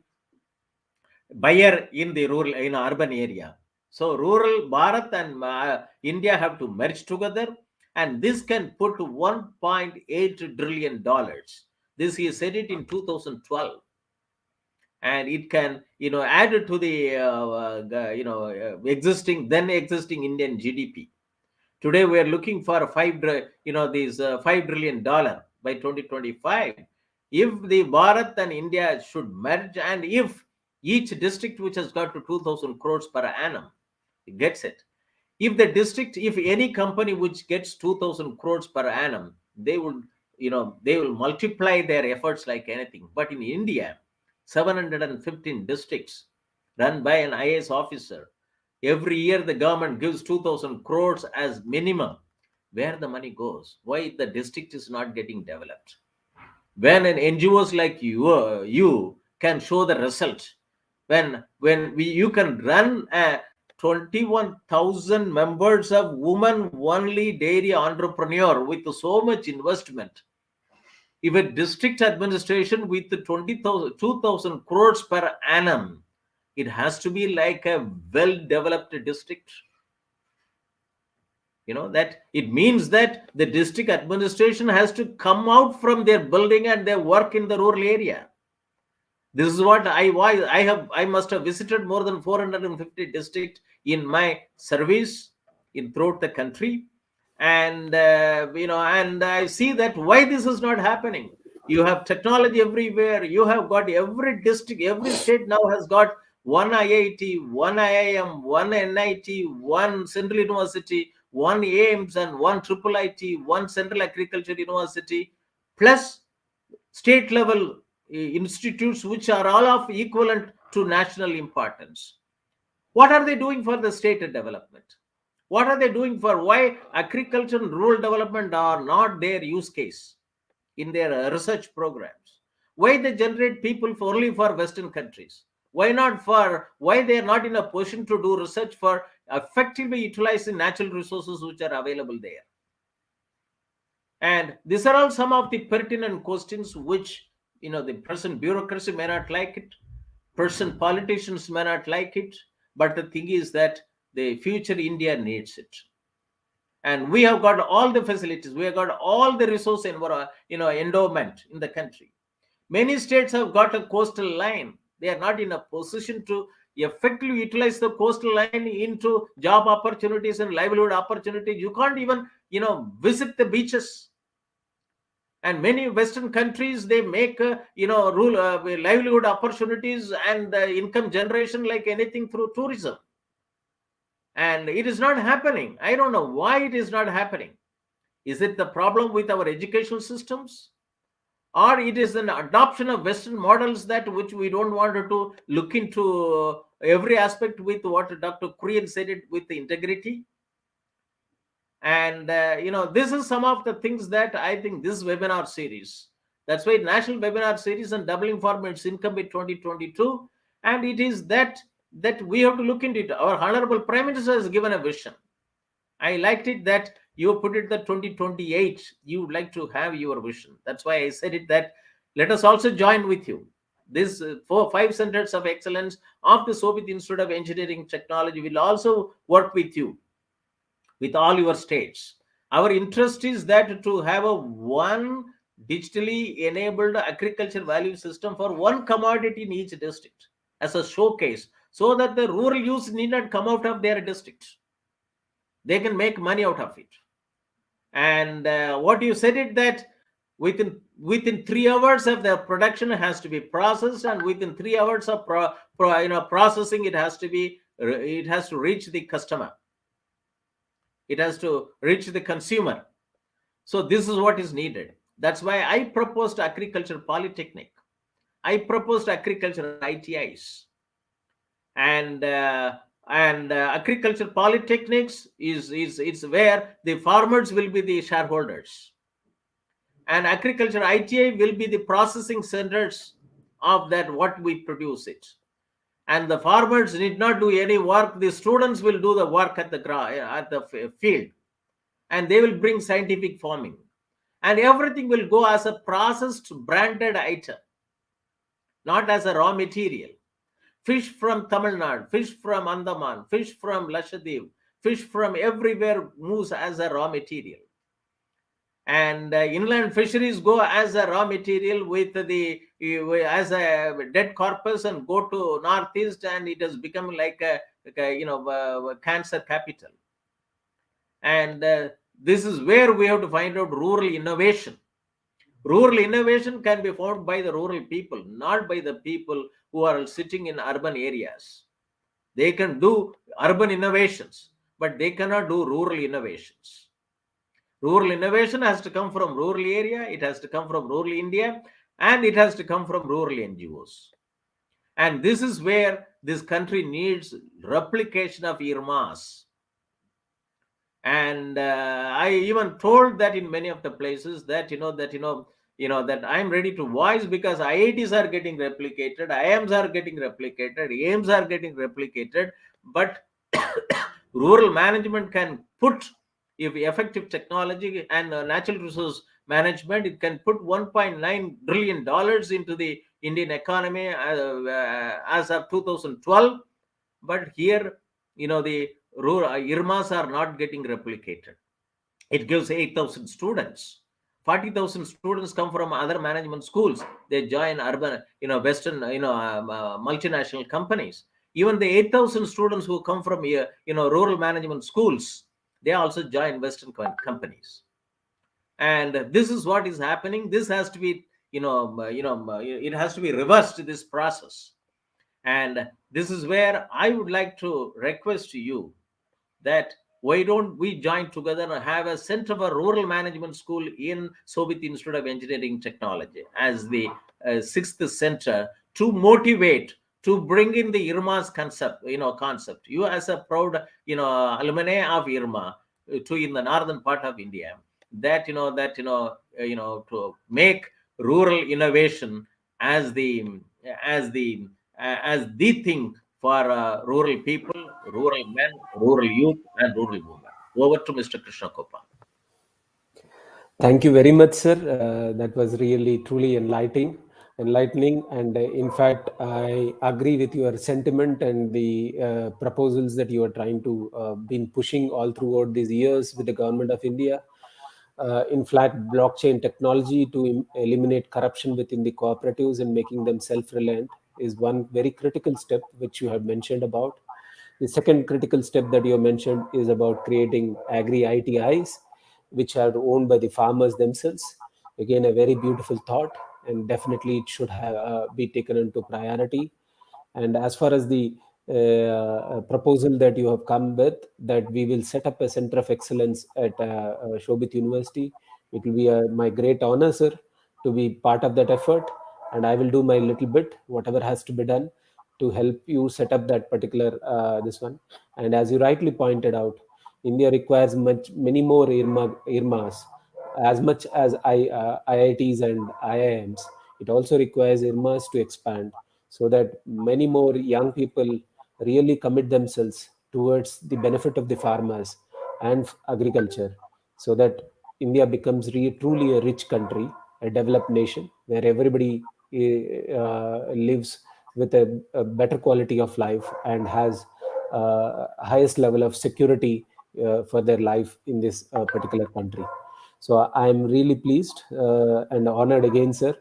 S2: buyer in the rural, urban area. So rural Bharat and India have to merge together, and this can put $1.8 trillion. This he said it in 2012, and it can add to the existing Indian GDP. Today we are looking for $5 trillion by 2025. If the Bharat and India should merge, and if each district which has got to 2,000 crores per annum gets it, if the district, if any company which gets 2,000 crores per annum, they will multiply their efforts like anything. But in India, 715 districts run by an IAS officer. Every year the government gives 2,000 crores as minimum. Where the money goes? Why the district is not getting developed? When an NGOs like you can show the result, when you can run a 21,000 members of woman only dairy entrepreneur with so much investment. If a district administration with 2,000 crores per annum, it has to be like a well-developed district. That it means that the district administration has to come out from their building and they work in the rural area. This is what I must have visited more than 450 districts in my service throughout the country. And and I see that why this is not happening. You have technology everywhere. You have got every district, every state now has got one IIT, one IIM, one NIT, one Central University, one AIMS, and one IIIT, one Central Agriculture University, plus state level institutes which are all of equivalent to national importance. What are they doing for the state development? What are they doing for why agriculture and rural development are not their use case in their research programs? Why they generate people only for Western countries? Why they are not in a position to do research for effectively utilizing natural resources which are available there? And these are all some of the pertinent questions which the present bureaucracy may not like it, present politicians may not like it, but the thing is that the future India needs it. And we have got all the facilities, we have got all the resource endowment in the country. Many states have got a coastal line. They are not in a position to effectively utilize the coastal line into job opportunities and livelihood opportunities. You can't even visit the beaches. And many Western countries, they make livelihood opportunities and income generation like anything through tourism. And it is not happening. I don't know why it is not happening. Is it the problem with our educational systems? Or it is an adoption of Western models which we don't want to look into every aspect with what Dr. Kurian said it with the integrity? And this is some of the things that I think this webinar series, that's why national webinar series and doubling farmers income by 2022, and it is that we have to look into it. Our Honorable Prime Minister has given a vision. I liked it that you put it that 2028 you would like to have your vision. That's why I said it that let us also join with you. This 5 centers of excellence of the Shobhit Institute of Engineering Technology will also work with you, with all your states. Our interest is that to have one digitally enabled agriculture value system for one commodity in each district as a showcase, so that the rural youth need not come out of their district. They can make money out of it. And what you said it that within 3 hours of the production has to be processed, and within 3 hours of processing it has to reach the customer. It has to reach the consumer. So this is what is needed. That's why I proposed agriculture polytechnic. I proposed agriculture ITIs. And agriculture polytechnics is where the farmers will be the shareholders. And agriculture ITI will be the processing centers of that what we produce it. And the farmers need not do any work. The students will do the work at the field, and they will bring scientific farming, and everything will go as a processed branded item, not as a raw material. Fish from Tamil Nadu, fish from Andaman, fish from Lakshadweep, fish from everywhere moves as a raw material. And inland fisheries go as a raw material as a dead corpus and go to northeast, and it has become like a cancer capital. And this is where we have to find out rural innovation. Rural innovation can be found by the rural people, not by the people who are sitting in urban areas. They can do urban innovations, but they cannot do rural innovations. Rural innovation has to come from rural area, it has to come from rural India, and it has to come from rural NGOs. And this is where this country needs replication of IRMAs. And I even told that in many of the places that that I'm ready to voice, because IITs are getting replicated, IIMs are getting replicated, AIMs are getting replicated, but rural management can put, if effective technology and natural resource management, it can put $1.9 trillion into the Indian economy as of 2012. But here, the rural IRMAs are not getting replicated. It gives 8,000 students. 40,000 students come from other management schools. They join urban, Western, multinational companies. Even the 8,000 students who come from rural management schools, they also join Western companies. And this is what is happening. This has to be, it has to be reversed, this process. And this is where I would like to request to you that why don't we join together and have a Center for Rural Management School in Shobhit Institute of Engineering Technology as the sixth center, to motivate, to bring in the IRMA's concept. You as a proud, alumni of IRMA, to in the northern part of India, that to make rural innovation as the thing for rural people, rural men, rural youth, and rural women. Over to Mr. Krishnagopal.
S3: Thank you very much, sir. That was really truly enlightening. And in fact, I agree with your sentiment and the proposals that you are trying to been pushing all throughout these years with the government of India. In fact, blockchain technology to eliminate corruption within the cooperatives and making them self-reliant is one very critical step which you have mentioned about. The second critical step that you mentioned is about creating agri-ITIs, which are owned by the farmers themselves. Again, a very beautiful thought, and definitely it should be taken into priority. And as far as the proposal that you have come with, that we will set up a center of excellence at Shobhit University, it will be my great honor, sir, to be part of that effort. And I will do my little bit, whatever has to be done, to help you set up that particular this one. And as you rightly pointed out, India requires many more IRMAs, as much as IITs and IIMs. It also requires IRMAs to expand, so that many more young people really commit themselves towards the benefit of the farmers and agriculture, so that India becomes truly a rich country, a developed nation, where everybody lives with a better quality of life and has highest level of security for their life in this particular country. So I am really pleased and honored again, sir,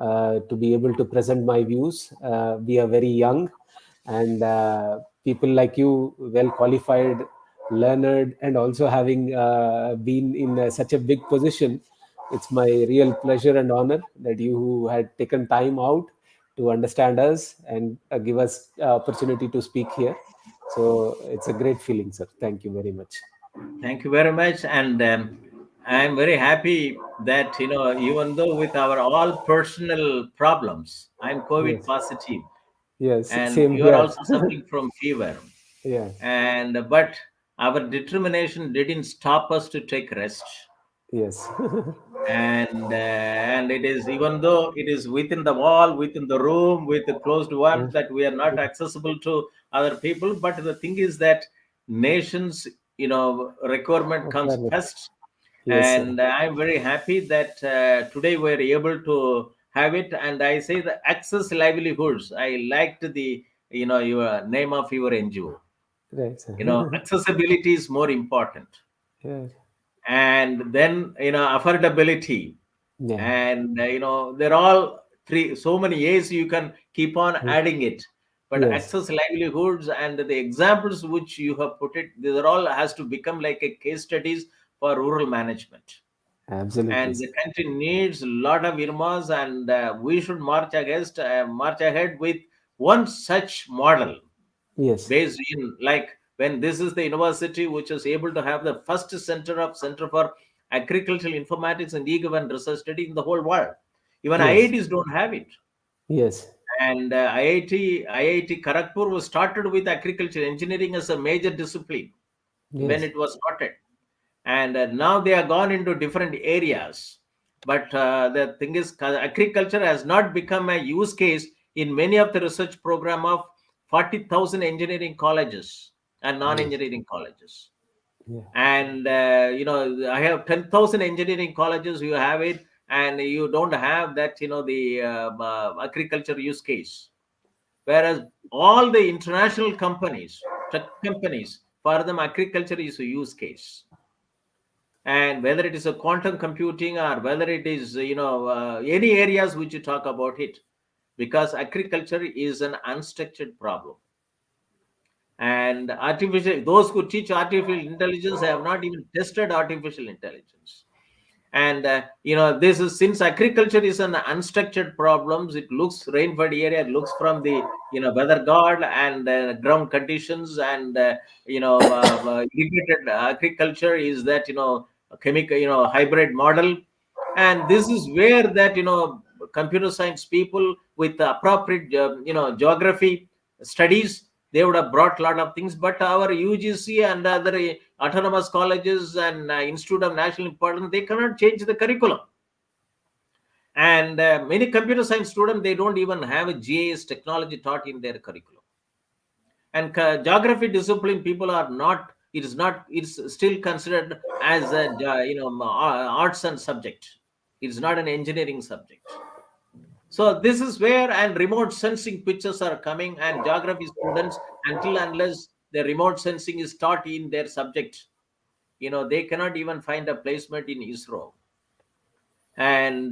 S3: to be able to present my views. We are very young, and people like you, well qualified, learned, and also having been in such a big position, it's my real pleasure and honor that you had taken time out to understand us and give us opportunity to speak here. So it's a great feeling, sir. Thank you very much.
S2: Thank you very much. And I'm very happy that, even though with our all personal problems, I'm COVID positive.
S3: Yes,
S2: and
S3: same
S2: you are
S3: here.
S2: also suffering from fever.
S3: Yeah.
S2: But our determination didn't stop us to take rest.
S3: Yes.
S2: And it is, even though it is within the wall, within the room, with the closed one, that we are not accessible to other people. But the thing is that nations, requirement comes first.
S3: Yes,
S2: And I'm very happy that today we're able to have it. And I say the access livelihoods. I liked the, your name of your NGO.
S3: Right, sir.
S2: Accessibility is more important.
S3: Yeah.
S2: And then, affordability.
S3: Yeah.
S2: And, they're all three, so many A's you can keep on adding it. But
S3: Yes.
S2: access livelihoods and the examples which you have put it, these are all has to become like a case studies for rural management.
S3: Absolutely.
S2: And the country needs a lot of IRMAs, and we should march ahead with one such model.
S3: Yes.
S2: Based in, like, when this is the university which is able to have the first center for agricultural informatics and e-government research study in the whole world. Even
S3: Yes.
S2: IITs don't have it.
S3: Yes.
S2: And IIT Kharagpur was started with agriculture engineering as a major discipline when
S3: Yes.
S2: it was started. And now they are gone into different areas. But the thing is, agriculture has not become a use case in many of the research program of 40,000 engineering colleges and non-engineering colleges.
S3: Yeah.
S2: And I have 10,000 engineering colleges. You have it, and you don't have that. The agriculture use case. Whereas all the international companies, tech companies, for them agriculture is a use case. And whether it is a quantum computing or whether it is any areas which you talk about it, because agriculture is an unstructured problem. And those who teach artificial intelligence have not even tested artificial intelligence. And this is, since agriculture is an unstructured problems, it looks rainfed area, it looks from the weather god and ground conditions, and irrigated agriculture is that chemical hybrid model. And this is where that computer science people with appropriate geography studies, they would have brought a lot of things. But our UGC and other autonomous colleges and Institute of National Importance, they cannot change the curriculum. And many computer science students, they don't even have a GIS technology taught in their curriculum. And geography discipline people are not, it's still considered as a arts and subject. It's not an engineering subject. So this is where, and remote sensing pictures are coming, and geography students, until unless the remote sensing is taught in their subject, they cannot even find a placement in ISRO. And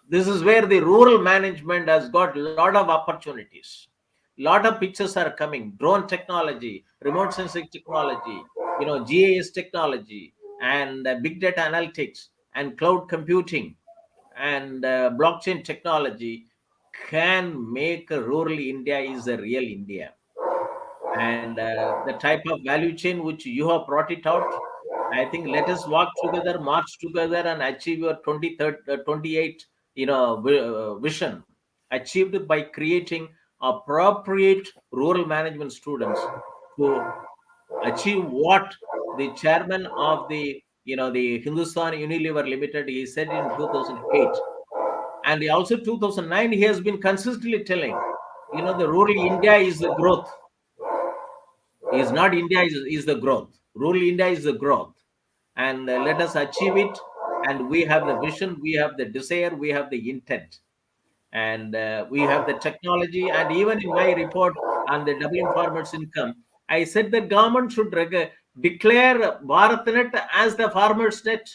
S2: this is where the rural management has got a lot of opportunities. Lot of pictures are coming: drone technology, remote sensing technology, GIS technology, and big data analytics and cloud computing and blockchain technology can make a rural India is a real India. And the type of value chain which you have brought it out, I think let us walk together, march together, and achieve your 28 vision, achieved by creating appropriate rural management students to achieve what the chairman of the Hindustan Unilever Limited, he said in 2008. And also 2009, he has been consistently telling, the rural India is the growth. Is not India, is the growth. Rural India is the growth. And let us achieve it. And we have the vision, we have the desire, we have the intent. And we have the technology. And even in my report on the doubling farmers' income, I said the government should declare BharatNet as the farmers' net.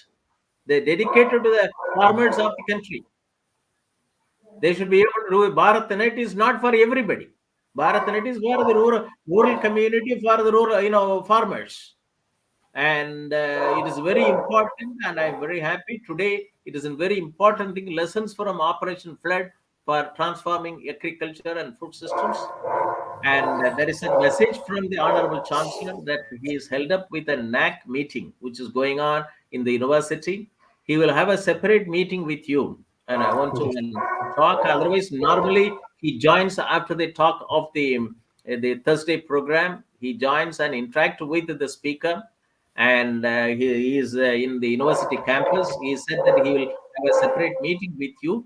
S2: They dedicated to the farmers of the country. They should be able to do it. BharatNet is not for everybody. BharatNet is for the rural community, for the rural farmers. And it is very important, and I'm very happy today. It is a very important thing, lessons from Operation Flood for transforming agriculture and food systems. And there is a message from the Honorable Chancellor that he is held up with a NAC meeting, which is going on in the university. He will have a separate meeting with you. And I want to talk. Otherwise, normally he joins after the talk of the Thursday program. He joins and interact with the speaker. And he is in the university campus. He said that he will have a separate meeting with you.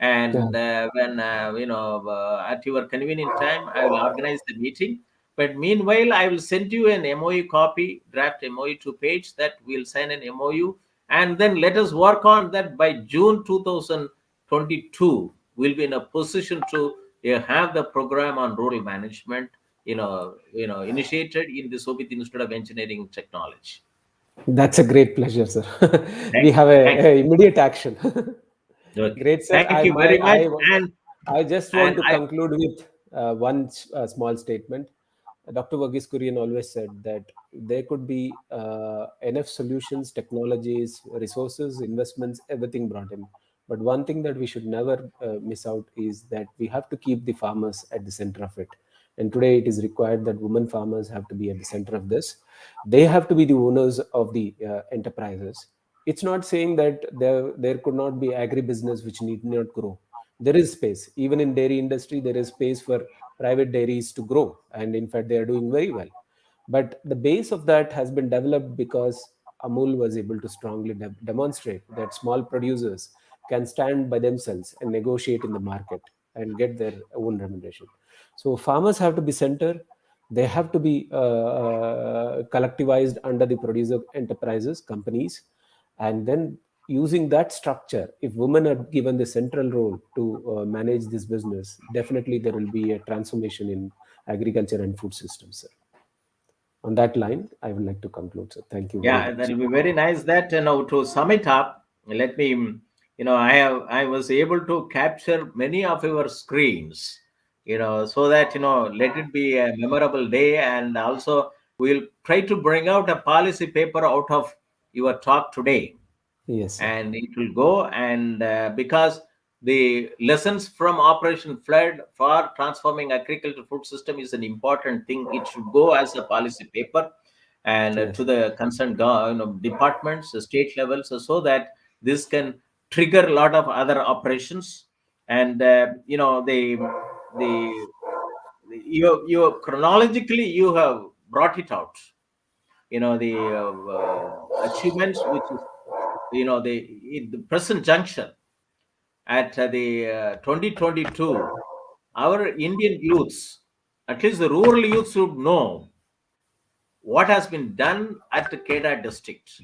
S2: And when at your convenient time, I will organize the meeting. But meanwhile, I will send you an MOU copy, draft MOU 2-page, that we'll sign an MOU. And then let us work on that. By June 2022, we'll be in a position to have the program on rural management, initiated in the Shobhit Institute of Engineering and Technology.
S3: That's a great pleasure, sir. We have a immediate action.
S2: Okay.
S3: Great, sir.
S2: Thank you very much.
S3: I just want to conclude with one small statement. Dr. Verghese Kurian always said that there could be enough solutions, technologies, resources, investments, everything brought in. But one thing that we should never miss out is that we have to keep the farmers at the center of it. And today it is required that women farmers have to be at the center of this. They have to be the owners of the enterprises. It's not saying that there could not be agribusiness which need not grow. There is space. Even in dairy industry, there is space for private dairies to grow. And in fact, they are doing very well. But the base of that has been developed because Amul was able to strongly demonstrate that small producers can stand by themselves and negotiate in the market and get their own remuneration. So farmers have to be center. They have to be collectivized under the producer enterprises, companies, and then using that structure, if women are given the central role to manage this business, definitely there will be a transformation in agriculture and food systems, sir. On that line, I would like to conclude, sir. Thank you very
S2: Yeah,
S3: much.
S2: that will be very nice. That to sum it up, let me, I was able to capture many of your screens, so that let it be a memorable day, and also we'll try to bring out a policy paper out of your talk today.
S3: Yes, sir.
S2: And it will go, and because the lessons from Operation Flood for transforming agricultural food system is an important thing. It should go as a policy paper, and
S3: Yes.
S2: to the concerned departments, state levels, so that this can trigger a lot of other operations. And you chronologically you have brought it out. The achievements, which is the present juncture at the 2022, our Indian youths, at least the rural youths, should know what has been done at the Kedah district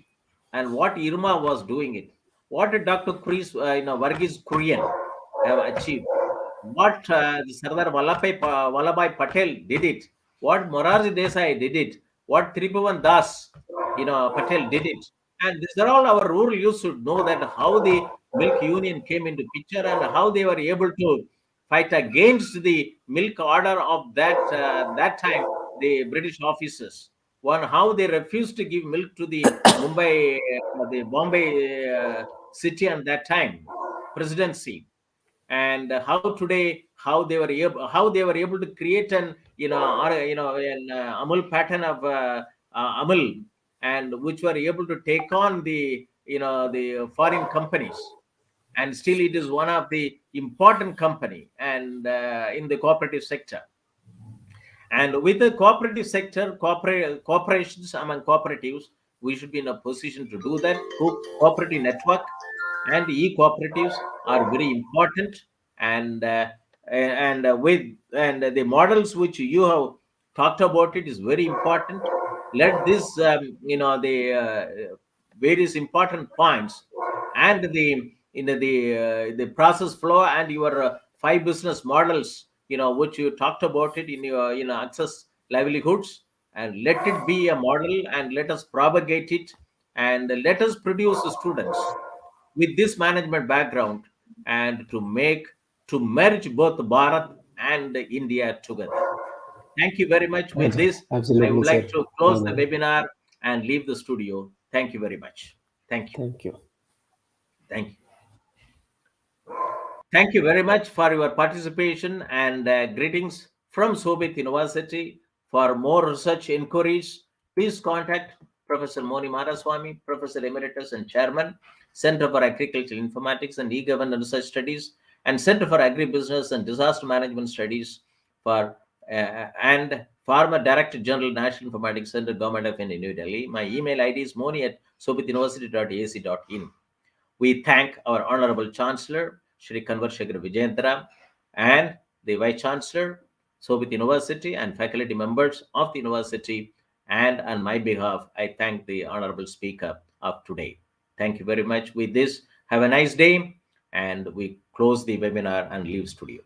S2: and what Irma was doing it. What did Dr. Varghese Kurian have achieved? What the Sardar Vallabhai Patel did it? What Morarji Desai did it? What Tribhuvan Das, Patel did it? And these are all our rural youth should know that how the milk union came into picture and how they were able to fight against the milk order of that time, the British officers. One, how they refused to give milk to the the Bombay city at that time, presidency, and how today how they were able to create an Amul pattern of Amul, and which were able to take on the the foreign companies, and still it is one of the important company and in the cooperative sector. And with the cooperative sector, corporations among cooperatives, we should be in a position to do that. Cooperative network and e-cooperatives are very important, and the models which you have talked about it is very important. Let this the various important points and the process flow and your 5 business models, which you talked about it in your access livelihoods, and let it be a model, and let us propagate it, and let us produce students with this management background, and to merge both Bharat and India together. Thank you very much. With this, I
S3: Absolutely,
S2: would like
S3: sir.
S2: to close the webinar and leave the studio. Thank you very much. Thank you.
S3: Thank you.
S2: Thank you. Thank you very much for your participation, and greetings from Shobhit University. For more research inquiries, please contact Professor Moni Maraswamy, Professor Emeritus and Chairman, Center for Agricultural Informatics and E-Government Research Studies, and Center for Agribusiness and Disaster Management Studies, and former Director General, National Informatics Center, Government of India, New Delhi. My email ID is moni@shobhituniversity.ac.in. We thank our Honorable Chancellor, Shri Kunwar Vijendra, and the Vice Chancellor, Shobhit University, and faculty members of the university. And on my behalf, I thank the Honorable Speaker of today. Thank you very much. With this, have a nice day, and we close the webinar and leave studio.